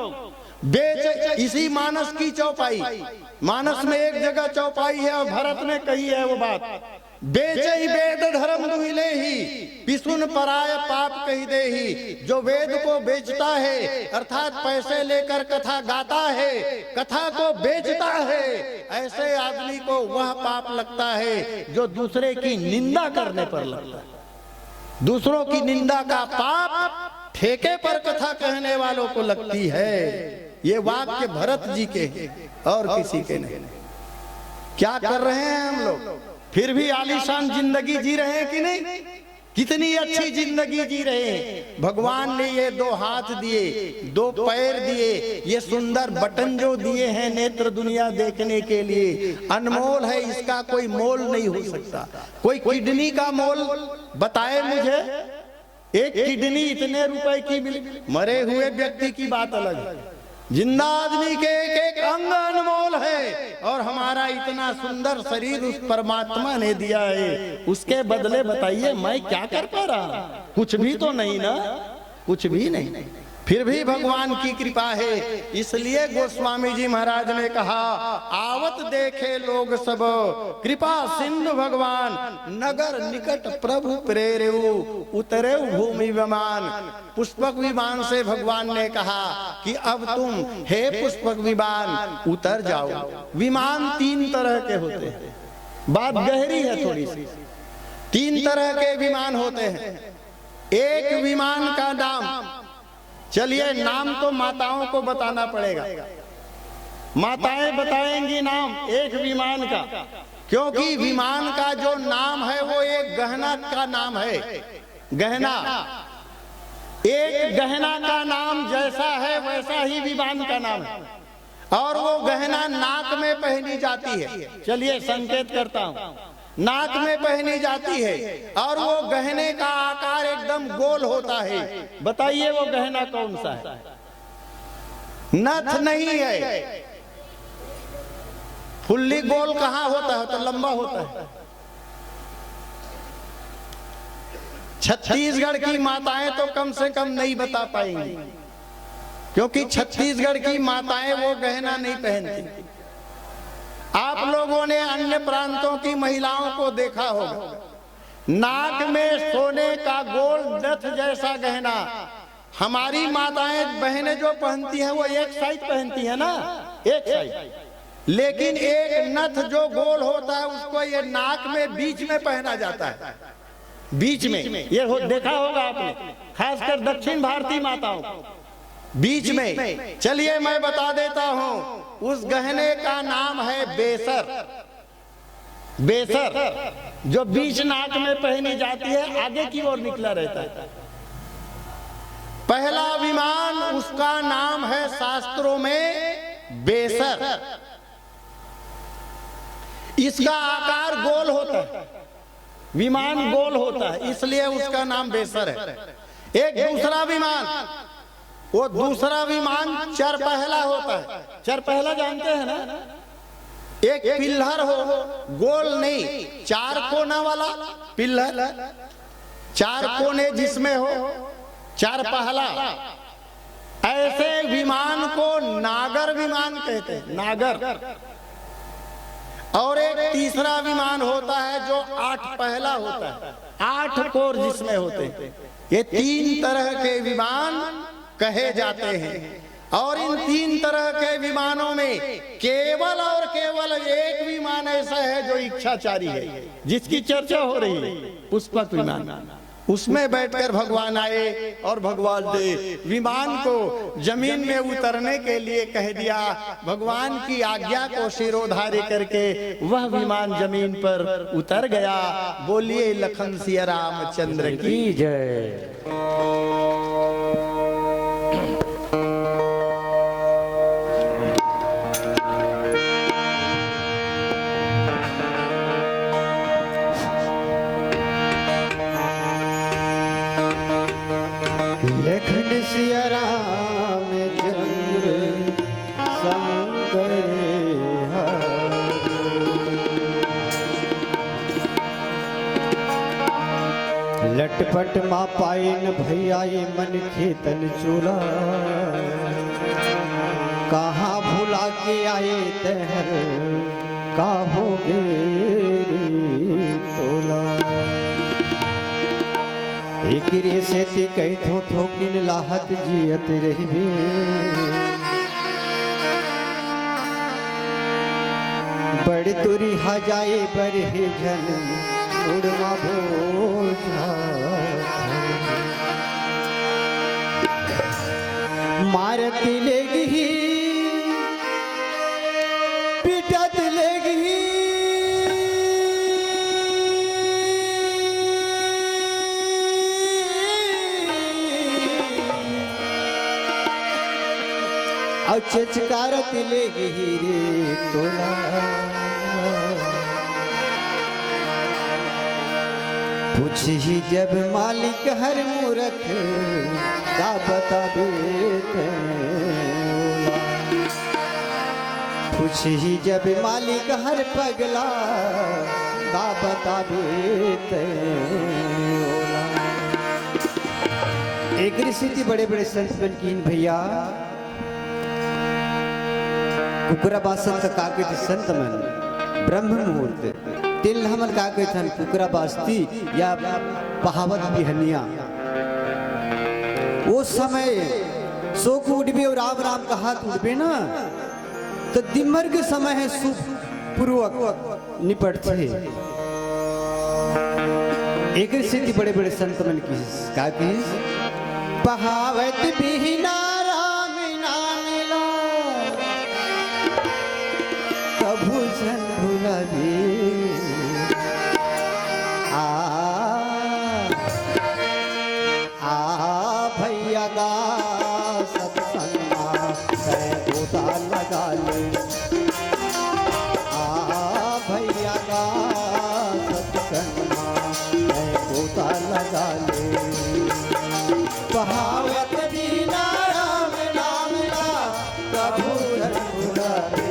बेच इसी मानस की चौपाई, मानस में एक जगह चौपाई है और भरत ने कही है वो बात, बेचे ही वेद धर्म दुहिले ही, पिसुन पराय पाप कही दे ही। जो वेद को बेचता है अर्थात पैसे लेकर कथा गाता है, कथा को बेचता है, ऐसे आदमी को वह पाप लगता है जो दूसरे की निंदा करने पर लगता है। दूसरों की निंदा का पाप ठेके पर कथा कहने वालों को लगती है। ये वाक्य भरत जी के और किसी के नहीं। क्या कर रहे हैं हम लोग? फिर भी आलीशान जिंदगी जी रहे हैं कि नहीं? कितनी अच्छी जिंदगी जी रहे हैं। भगवान ने ये दो हाथ दिए, दो पैर दिए, ये सुंदर बटन जो दिए हैं नेत्र दुनिया देखने के लिए, अनमोल है, इसका कोई मोल नहीं हो सकता। कोई किडनी का मोल बताए मुझे। एक किडनी इतने रुपए की मिली, मरे हुए व्यक्ति की बात अलग है, जिंदा आदमी के एक एक अंग अनमोल है। और हमारा इतना सुंदर शरीर उस परमात्मा ने दिया है, उसके बदले बताइए मैं क्या कर पा रहा? कुछ भी तो नहीं ना, कुछ भी नहीं। फिर भी भगवान की कृपा है। इसलिए गोस्वामी जी महाराज ने कहा, आवत देखे लोग सब कृपा सिंधु भगवान, नगर निकट प्रभु प्रेरेऊ, उतरे भूमि विमान। पुष्पक विमान से भगवान ने कहा कि अब तुम हे पुष्पक विमान उतर जाओ। विमान तीन तरह के होते हैं, बात गहरी है थोड़ी सी। तीन तरह के विमान होते हैं। एक विमान का नाम, चलिए नाम तो माताओं को बताना पड़ेगा, माताएं बताएंगी नाम एक विमान का, क्योंकि विमान का जो नाम है वो एक गहना का नाम है। गहना, एक गहना का नाम जैसा है वैसा ही विमान का नाम है, और वो गहना नाक में पहनी जाती है। चलिए संकेत करता हूं, नाक में पहनी जाती है और वो गहने का आकार एकदम गोल होता है। बताइए वो गहना कौन सा है? नथ नहीं है। फुल्ली गोल कहाँ होता है? तो लंबा होता है। छत्तीसगढ़ की माताएं तो कम से कम नहीं बता पाएंगी, क्योंकि छत्तीसगढ़ की माताएं वो गहना नहीं पहनती। आप लोगों ने अन्य प्रांतों की महिलाओं को देखा होगा, नाक में सोने का गोल नथ जैसा गहना। हमारी माताएं बहनें जो पहनती हैं वो एक साइड पहनती है ना, एक साइड, लेकिन एक नथ जो गोल होता है उसको ये नाक में बीच में पहना जाता है, बीच में। ये देखा होगा आपने, खासकर दक्षिण भारतीय माताओं को बीच में। चलिए मैं बता देता हूं, उस गहने का नाम है बेसर। बेसर जो बीच नाक में पहनी जाती है, आगे की ओर निकला रहता है। पहला विमान, उसका नाम है शास्त्रों में बेसर। इसका आकार गोल होता है, विमान गोल होता है, इसलिए उसका नाम बेसर है। एक दूसरा विमान, वो दूसरा विमान चरपहला होता है। चरपहला जानते हैं ना? एक पिल्लर हो, गोल नहीं, चार कोना वाला पिल्लर, चार कोने जिसमें हो, चरपहला। ऐसे विमान को नागर विमान कहते हैं, नागर। और एक तीसरा विमान होता है जो 8 पहला होता है, 8 कोर जिसमें होते हैं। ये 3 तरह के विमान कहे जाते हैं। और इन 3 तरह के विमानों में केवल और केवल एक विमान ऐसा है जो इच्छाचारी है, जिसकी चर्चा हो रही है, पुष्पक विमान। उसमें बैठकर भगवान आए और भगवान ने विमान को जमीन में उतरने के लिए कह दिया। भगवान की आज्ञा को शिरोधार्य करके वह विमान जमीन पर उतर गया। बोलिए लखन सिया रामचंद्र की जय। लखन सिया रामचंद्र शंकर लटपट मा पाए न भैया ये मन खेतन चूला, कहाँ भुला के आए तहर का हो गे तोला। एक रे से ते कही थो किन लाहत जियत रही, बड़ तुरी हा जाए बड़े जन उड़वा बोझा। मारत लेगी पिटत लेगी, और चचकारत लेगी रे तोला। पूछी जब मालिक हर मूरख का बताबे तोला। पूछी जब मालिक हर पगला का बताबे तोला। एक ऋषि थी बड़े बड़े संत बन कीन भैया, कुकराबाद संत काके थे संत मन ब्रह्म मुहूर्त तिल हमन काके थन कुकराबास्ती या पहावत बिहनिया। वो समय शोक उठबे और राम राम का हाथ उठबे ना, तो दिमर के समय है सुख पूर्वक निपट थे। एक सिद्धि बड़े बड़े संत मन की काकी पहावत बिहना भूषण भुलावे भैया गा सत्संगा गोता लगा ले। भैया गा सत्संगा गोता लगा ले। पहावत बिना राम नाम ला प्रभु भुलावे।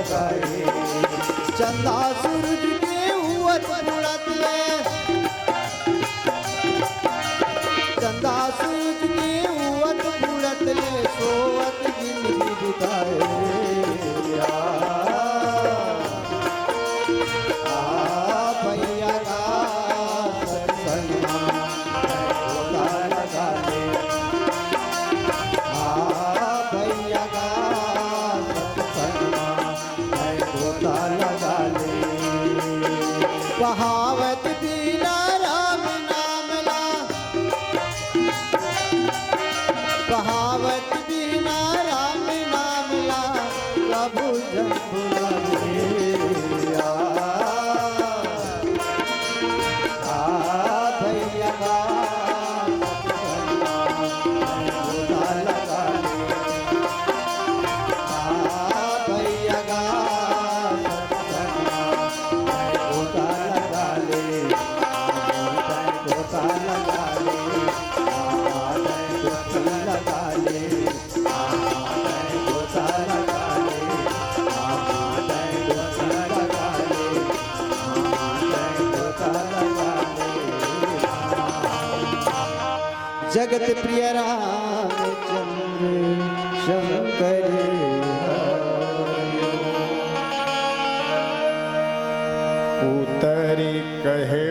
लगाए। चंदा सूरज के हुअत उड़त ले, चंदा सूरज के हुअत उड़त ले, सोवत जिंदगी बिताए। भैया का सत्संग गोता लगा ले, भैया का सत्संग गोता लगा ले। कहावत बिना राम नाम ला, कहावत बिना राम नाम ला, प्रभु जब बुलावे। भैया का गोता लगा ले, भैया का गोता लगा ले, गोता लगा ले, गोता लगा ले, गोता लगा ले, गोता लगा ले। जगत प्रिय रामचंद्र शंकर उतरी कहे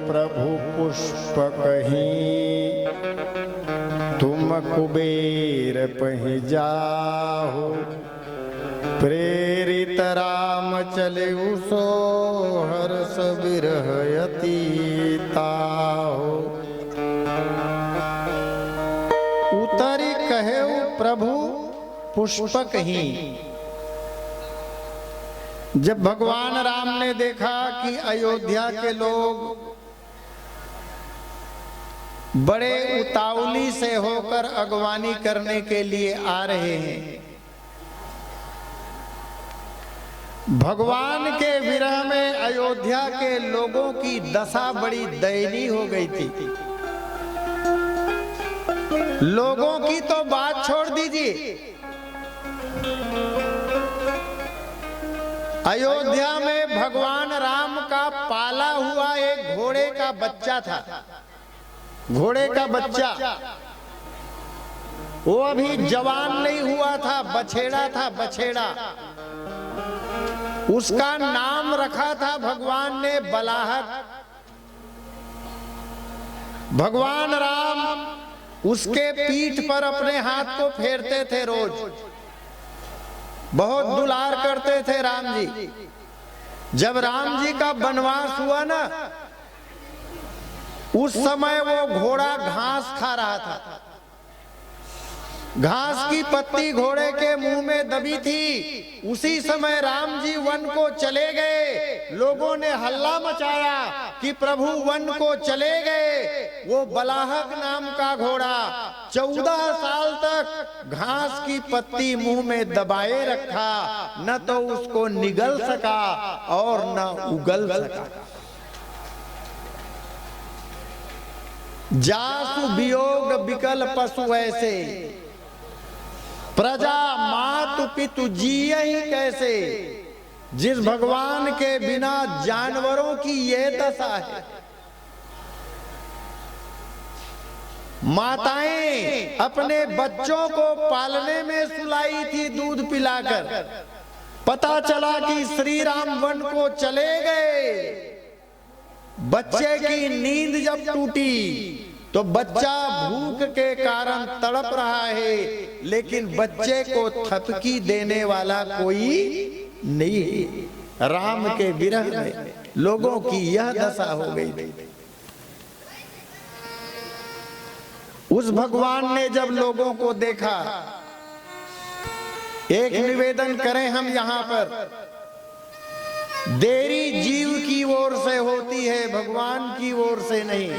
प्रभु पुष्प कहीं, तुम कुबेर पहि जाहो। प्रेरित राम चले सो हर्ष बिरह अति ताहो। उतरी कहे प्रभु पुष्प कहीं। जब भगवान राम ने देखा कि अयोध्या के लोग बड़े उतावली से होकर अगवानी करने के लिए आ रहे हैं, भगवान के विरह में अयोध्या के लोगों की दशा बड़ी दयनीय हो गई थी। लोगों की तो बात छोड़ दीजिए, अयोध्या में भगवान राम का पाला हुआ एक घोड़े का बच्चा था। घोड़े का बच्चा वो अभी जवान नहीं हुआ था, बछेड़ा था, बछेड़ा। उसका नाम रखा था भगवान ने बलाहक। भगवान राम उसके पीठ पर अपने हाथ को फेरते थे रोज, बहुत दुलार करते थे राम जी। जब राम जी का वनवास हुआ ना, उस समय वो घोड़ा घास खा रहा था। घास की पत्ती घोड़े के मुंह में दबी थी। उसी समय राम जी वन को चले गए। लोगों ने हल्ला मचाया कि प्रभु वन को चले गए। वो बलाहक नाम का घोड़ा 14 साल तक घास की पत्ती मुंह में दबाए रखा, न तो उसको निगल सका और न उगल सका। जासु वियोग विकल पशु ऐसे, प्रजा मातु पितु जिये ही कैसे। जिस भगवान के बिना जानवरों की ये दशा है। माताएं अपने बच्चों को पालने में सुलाई थी दूध पिलाकर। पता चला कि श्री राम वन को चले गए। बच्चे की नींद जब टूटी तो बच्चा भूख के कारण तड़प रहा है, लेकिन बच्चे को थपकी देने वाला कोई नहीं है। राम के विरह में लोगों की यह दशा हो गई। उस भगवान ने जब लोगों को देखा, एक निवेदन करें हम यहां पर, देरी जीव की ओर से होती है, भगवान की ओर से नहीं।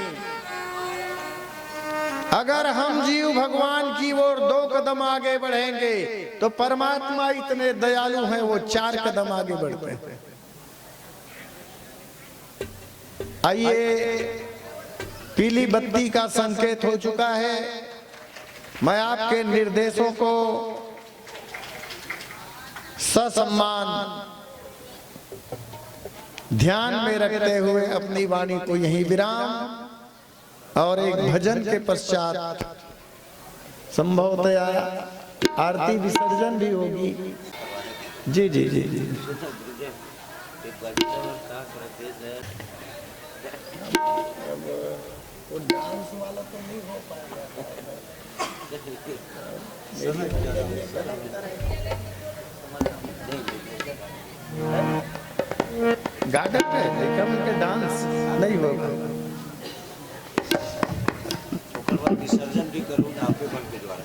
अगर हम जीव भगवान की ओर 2 कदम आगे बढ़ेंगे तो परमात्मा इतने दयालु हैं, वो 4 कदम आगे बढ़ते हैं। आइए, पीली बत्ती का संकेत हो चुका है। मैं आपके निर्देशों को ससम्मान ध्यान में रखते हुए अपनी वाणी को यहीं विराम और एक भजन के पश्चात संभवतया आरती विसर्जन भी होगी। जी जी जी जी वो डांस वाला तो नहीं हो पाएगा। गार्डन में देखा उनके डांस नहीं होगा। विसर्जन भी करूँ आपके बल के द्वारा।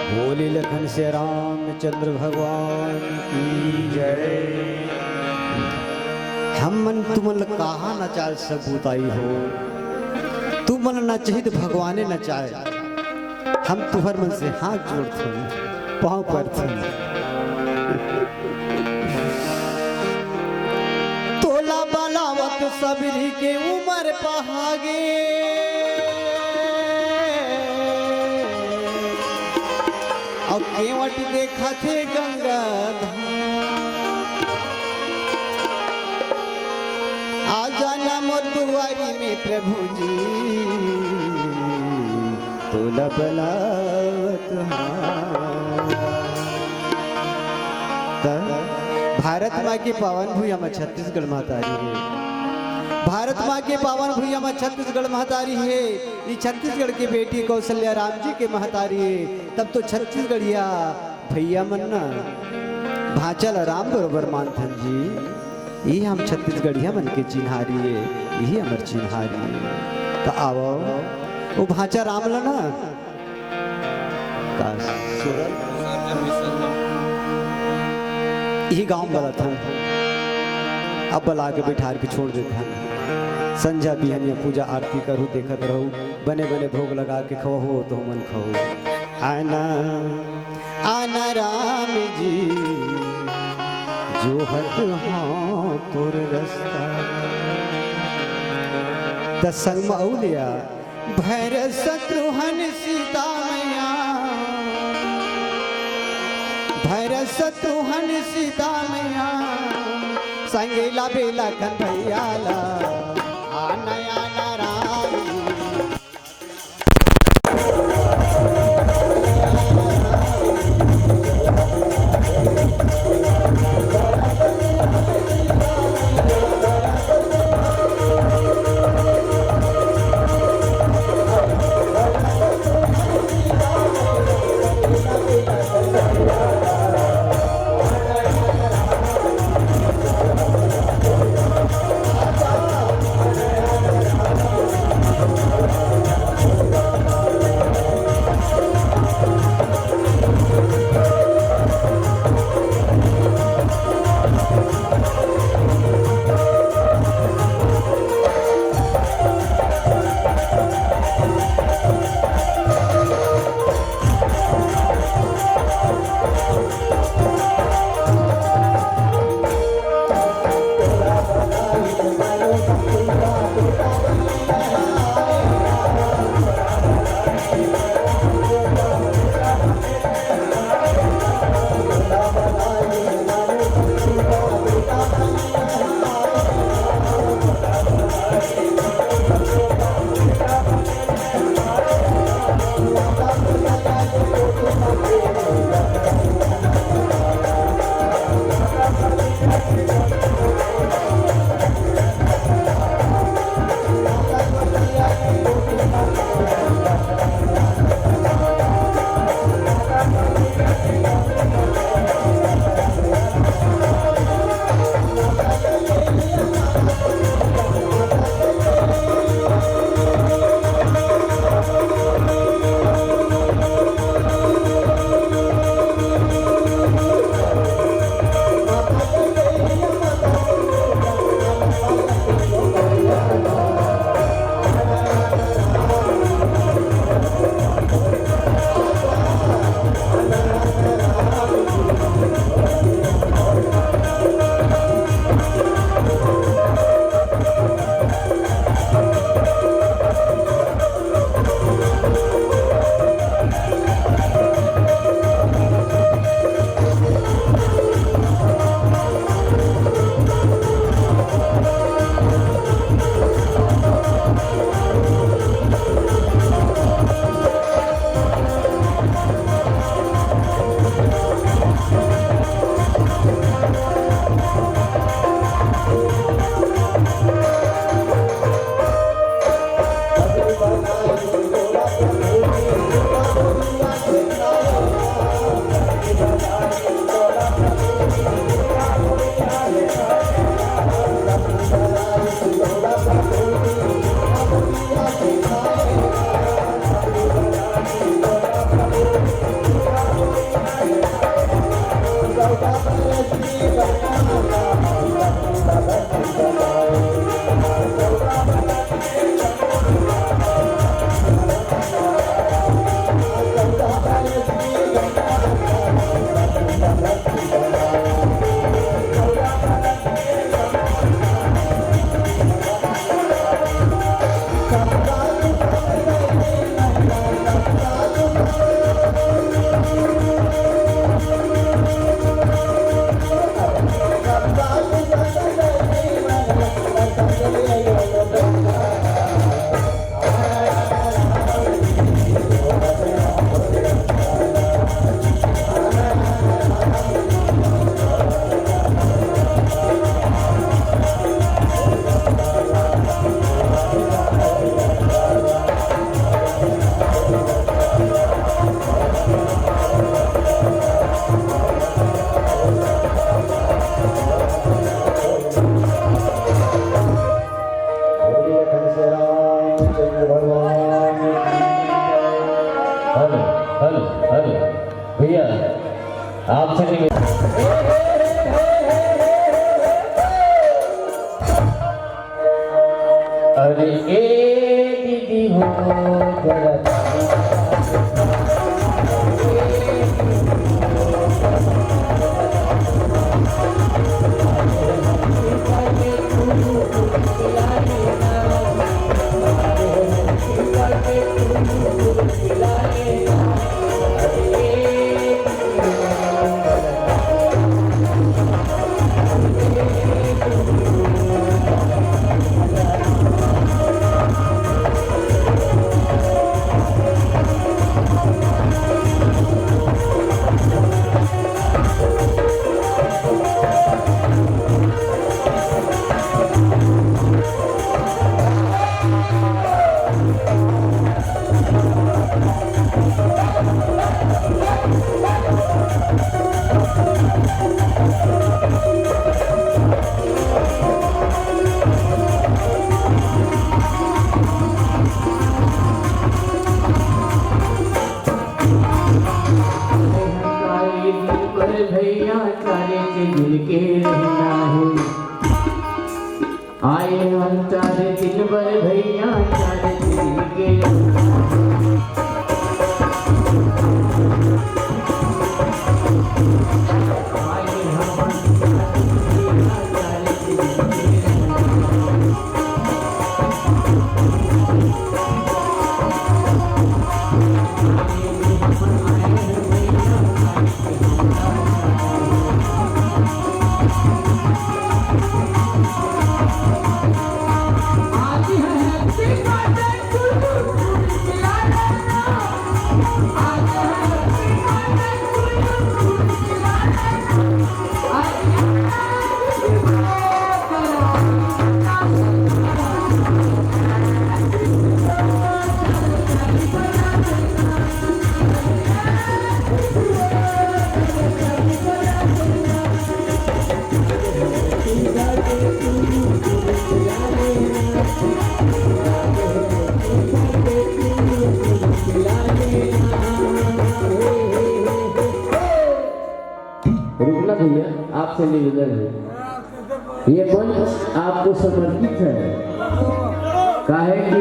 बोले लखन से रामचंद्र भगवान की जय। हम मन तुमन कहा न चाल सबूताई हो, तू मन न चाहिए भगवाने न चाहे। हम तुहर मन से हाथ जोड़ते पाँव पड़ते तोला बलावत सबरी के उमर पहागे और केवट देखा थे गंगा आ जाना मोर दुआरी में प्रभु जी तोला बलावत भारत माँ के पावन भूया में छत्तीसगढ़ महतारी है। भारत माँ के पावन भूया में छत्तीसगढ़ महतारी है। ये छत्तीसगढ़ की बेटी कौशल्या राम जी के महतारी है। तब तो छत्तीसगढ़िया भैया मन्ना भाचल राम बरोबर मानथन जी। ये हम छत्तीसगढ़िया मन के चिन्हारी है, यही हमार चिन्हारी है। तो आवो वो भाचा राम लना यही गांव वाला था। अब बला के बैठा के छोड़ देता है। संझा बिहनिया पूजा आरती करूँ देखत रहूँ, बने बने भोग लगा के खो हो तो मन खो। आना आना राम जी जो हट हाँ तोर रास्ता दसंग मौलिया भैर शत्रुहन सीता मैया भैर शत्रुहन सीता मैया संगेला बेला कन्हैयाला आना आना राम आपसे अरे ए दीदी हो जरा भैया चारे से मिल के रहना है आए हम चारे दिन भर भैया चारे से मिल के आए हम चारे से मिल के रुकना भैया आपसे निवेदन है ये मंच आपको समर्पित है काहे कि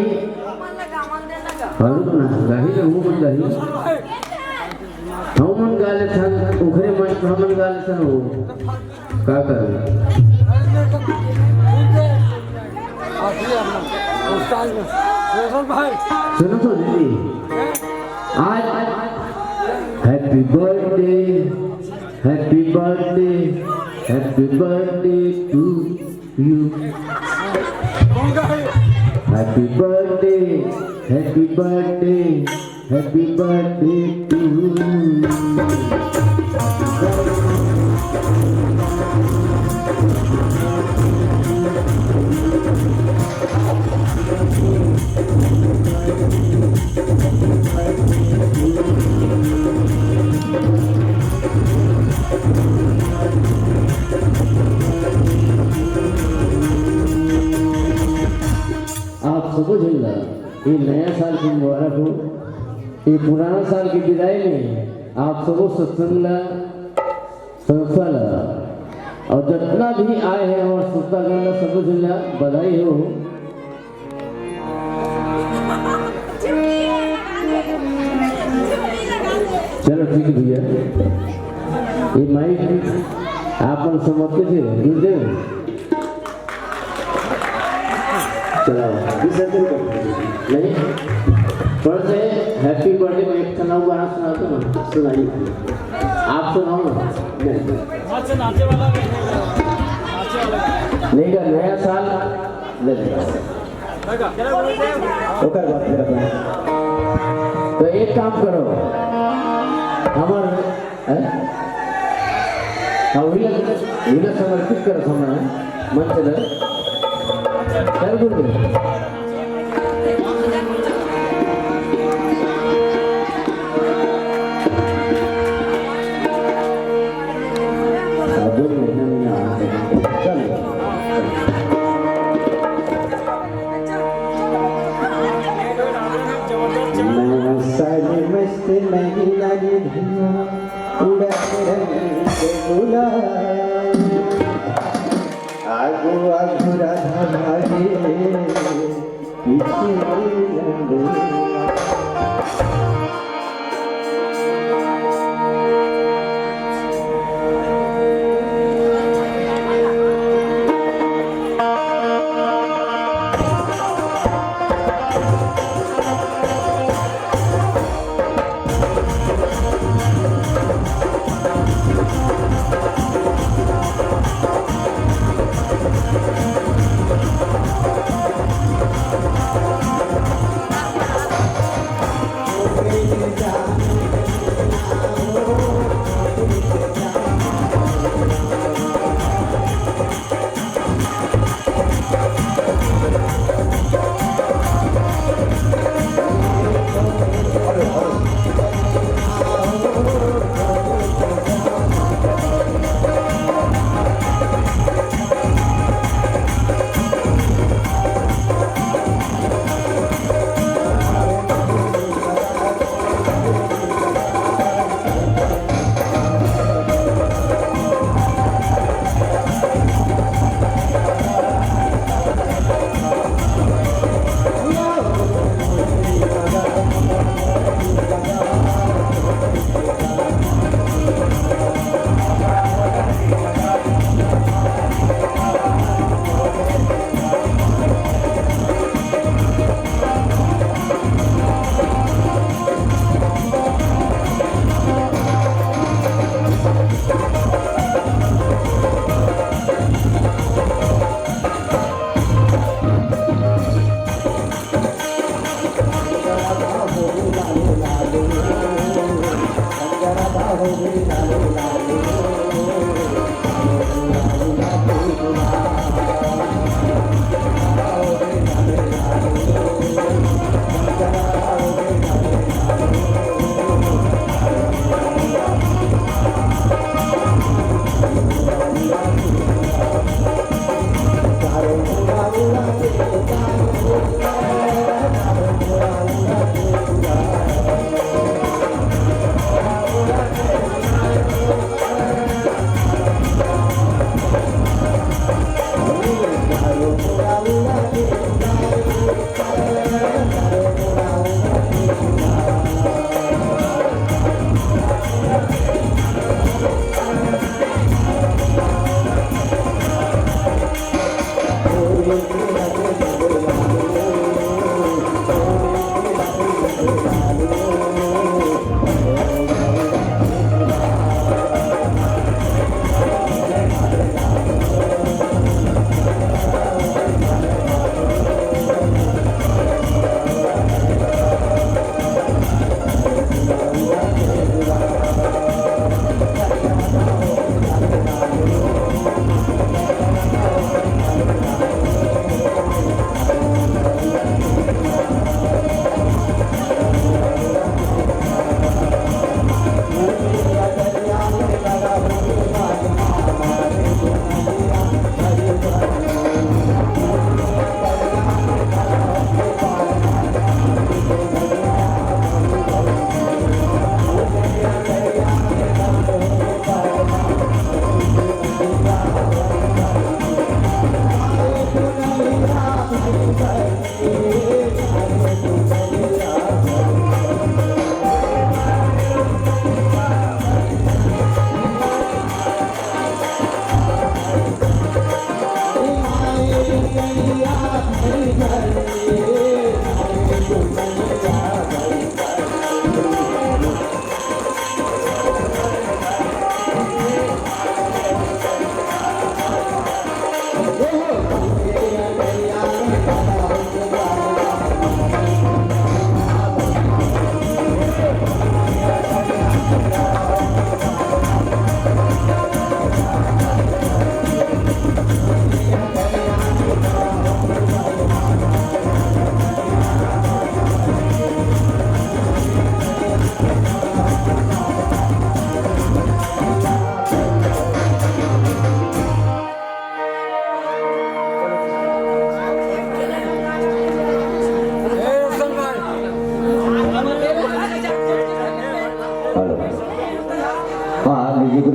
रुकना गाही ना हूँ मन गाही हम मन गाले था उखरे मंच हम मन गाले था वो का कर सुनो तो दीदी आज happy birthday Happy birthday to you. Happy birthday to you. आप सबको झेलना ये नया साल की मुबारक हो ये पुराना साल की विदाई में आप सबको सत्संगला संस्थाला और जितना भी आए हैं और सुस्ता करना सबको झेलना बधाई हो चलो ठीक है भैया ये माइक आप समर्पित है गुरुदेव चलाओ नहीं पर से हैप्पी बर्थडे में एक सुनाओ गाना सुनाओ तो ना सुनाइए आप सुनाओ ना नाचे वाला नहीं का नया साल ले ओकर बात करो तो एक काम करो हमारे विला समर्पित करो हमारा मन से चल गुरु मस्त नहीं लगे उड़त रंग गुलाल आगो आगो राधा भागे पीछे रंग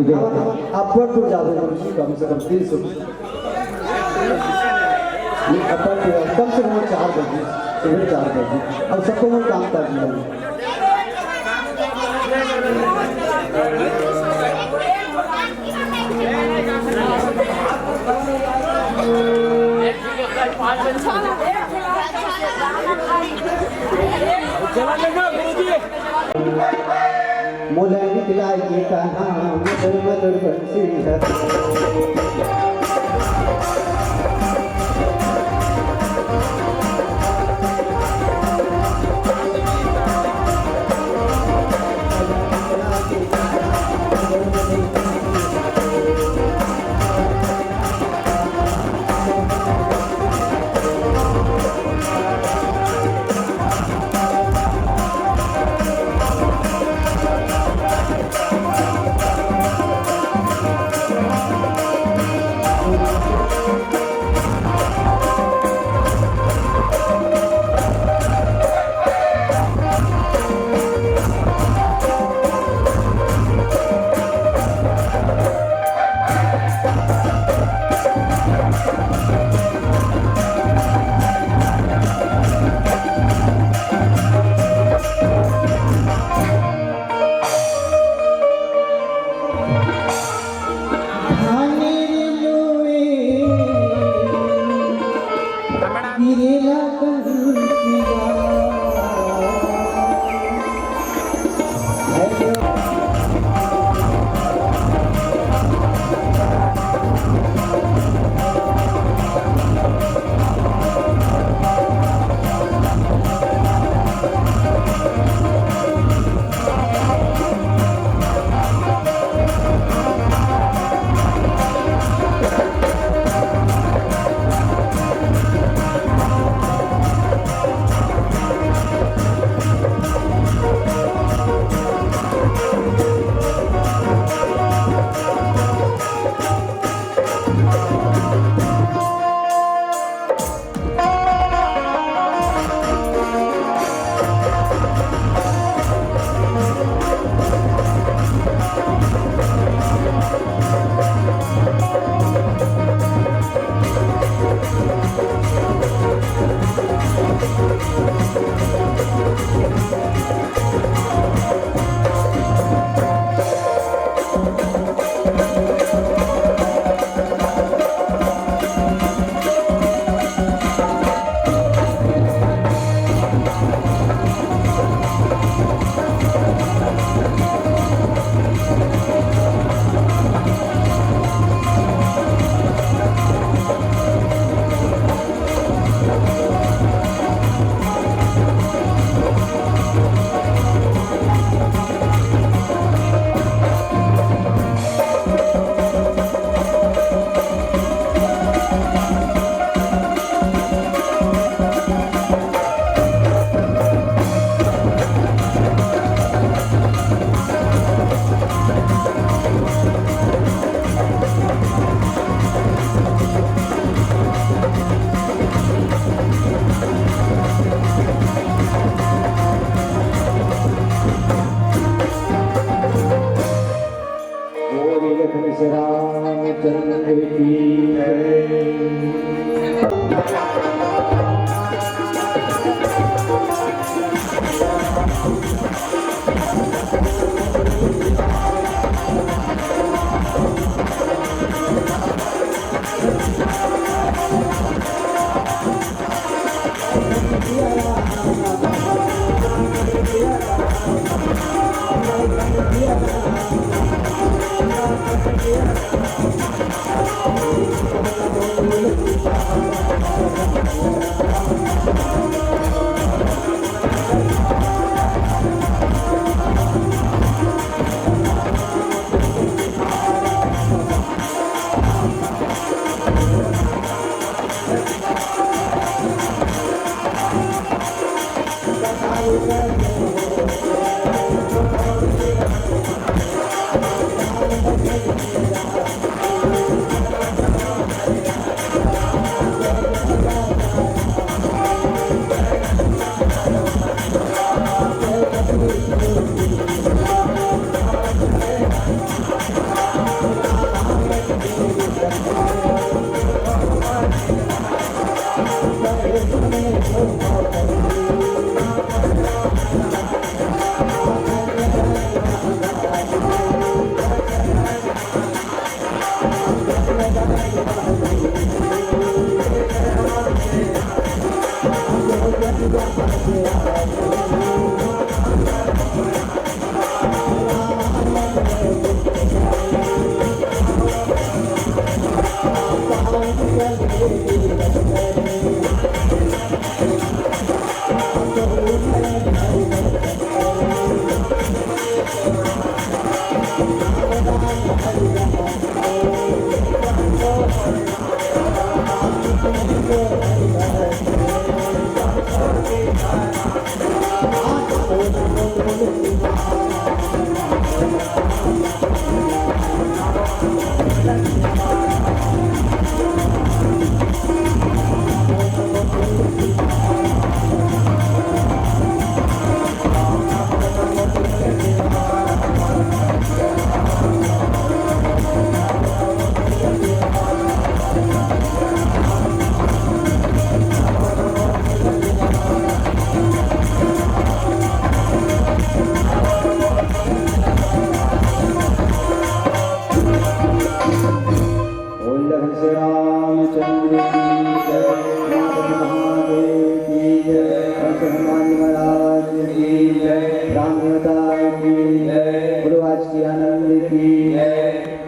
दे आप बहुत दूर जा रहे हैं, कम से कम 30 कम से कम 4 बजे, 4 बजे। अब सबको मैं काम कर दिया मोला निकला ये कहा मधुर मधुर बंसी है।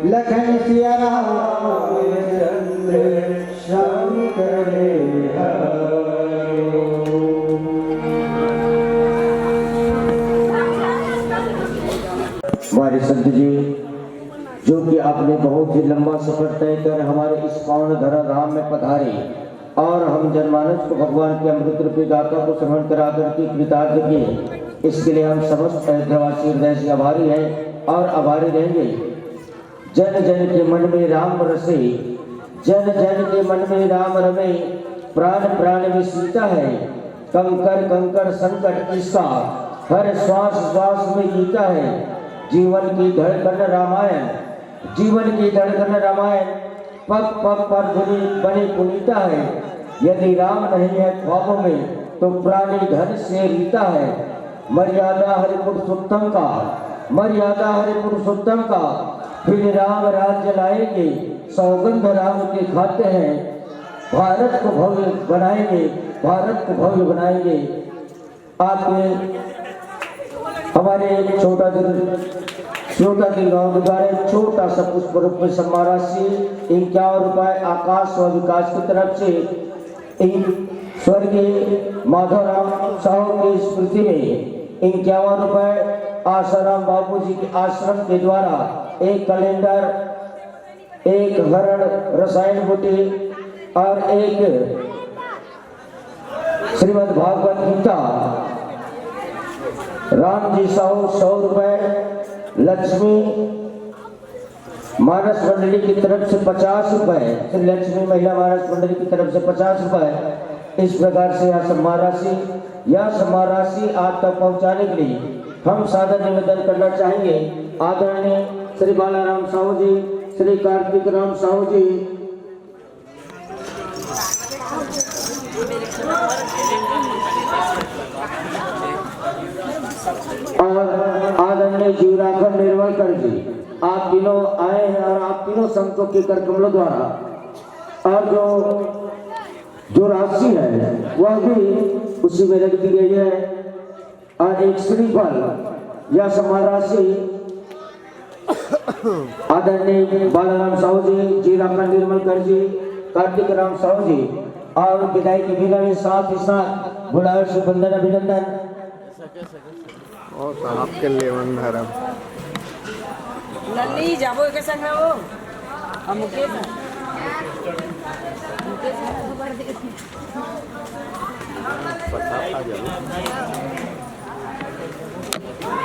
लखन सिया रामचंद्र शंकर हमारे संत जी जो कि आपने बहुत ही लंबा सफर तय कर हमारे इस पावन धरा धाम में पधारे और हम जनमानस को भगवान के अमृत रूपी गाथा को श्रवण करा करके कृतार्थ किए, इसके लिए हम समस्त अयोध्यावासी हृदय से आभारी हैं और आभारी रहेंगे। जन जन के मन में राम रसे, जन जन के मन में राम रमे, प्राण प्राण में सीता है, कंकर कंकर संकट इसका, हर श्वास श्वास में गीता है। जीवन की धड़कन रामायण, जीवन की धड़कन रामायण, पग पग पर धुनी बनी पुनीता है। यदि राम नहीं है ख्वाबों में तो प्राणी धन से रीता है। मर्यादा हरि पुरुषोत्तम का, मर्यादा हरि पुरुषोत्तम का, फिर राम राज्य लाएंगे, सौगंध राम के खाते हैं। भारत को भव्य बनाएंगे, भारत को भव्य बनाएंगे। आपके हमारे छोटा दिल गाँव द्वारा छोटा सा पुष्प रूप में सम्मान राशि 51 रुपए आकाश व विकास की तरफ से स्वर्गीय माधवराम साहू की स्मृति में 51 रुपए आसाराम बाबू जी के आश्रम के द्वारा एक कैलेंडर, एक हरण रसायन बूटी और एक श्रीमद् भागवत गीता। राम जी साहू 100 रुपए, लक्ष्मी मानस मंडली की तरफ से 50 रुपए, श्री लक्ष्मी महिला मानस मंडली की तरफ से 50 रुपए। इस प्रकार से यह सम्मान राशि आप तक पहुंचाने के लिए हम सादर निवेदन करना चाहेंगे। आदरणीय श्री बालाराम साहू जी, श्री कार्तिक राम साहू जी और आदरणीय जीवराखन निर्वालकर जी, आप तीनों आए हैं और आप तीनों संतों के कर कमलों द्वारा और जो राशि है वह भी उसी में रख दी गई है। और एक श्रीफल या सम्मान राशि आदरणीय बालाराम साहू जी, जीवराखन निर्वालकर जी, कार्तिक राम साहू जी और विदाई की विदा में साथ ही साथ बुढ़ाए से बंधन अभिनंदन और साहब के लेवन धर्म नन्नी जाबो के संग है वो हम मुकेश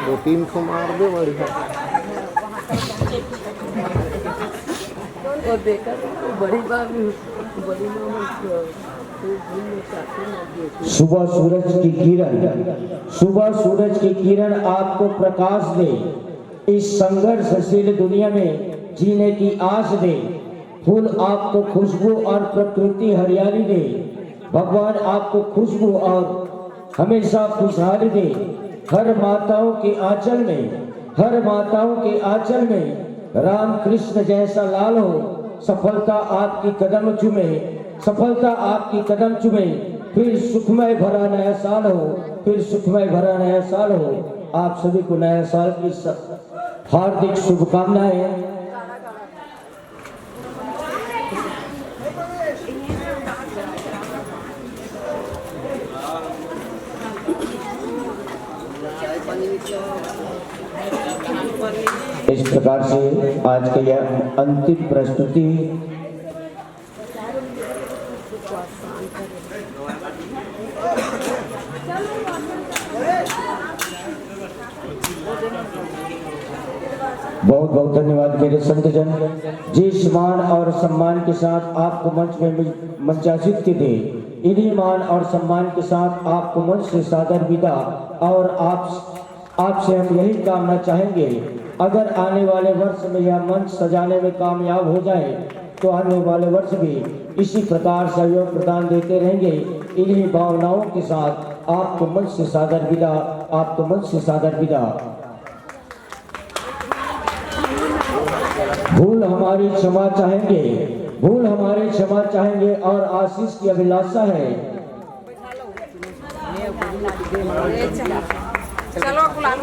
दो तीन ठो मार दे बढ़िया और देखा बड़ी बात बड़ी सुबह सूरज की किरण आपको प्रकाश दे, इस संघर्षशील दुनिया में जीने की आस दे। फूल आपको खुशबू और प्रकृति हरियाली दे। भगवान आपको खुशबू और हमेशा खुशहाली दे। हर माताओं के आंचल में राम कृष्ण जैसा लाल हो। सफलता आपकी कदम चूमे, फिर सुखमय भरा नया साल हो। आप सभी को नया साल की हार्दिक शुभकामनाएं। इस प्रकार से आज के यह अंतिम प्रस्तुति बहुत बहुत धन्यवाद मेरे संतजन। जिस मान और सम्मान के साथ आपको मंच में मंचासीत किए थे, इन्हीं मान और सम्मान के साथ आपको मंच से सादर विदा। और आपसे हम यही कामना चाहेंगे, अगर आने वाले वर्ष में यह मंच सजाने में कामयाब हो जाए तो आने वाले वर्ष भी इसी प्रकार सहयोग प्रदान देते रहेंगे। इन्हीं भावनाओं के साथ आपको मंच से सादर विदा, आपको मंच से सादर विदा। भूल हमारी क्षमा चाहेंगे, भूल हमारी क्षमा चाहेंगे और आशीष की अभिलाषा है। चलो गुलाम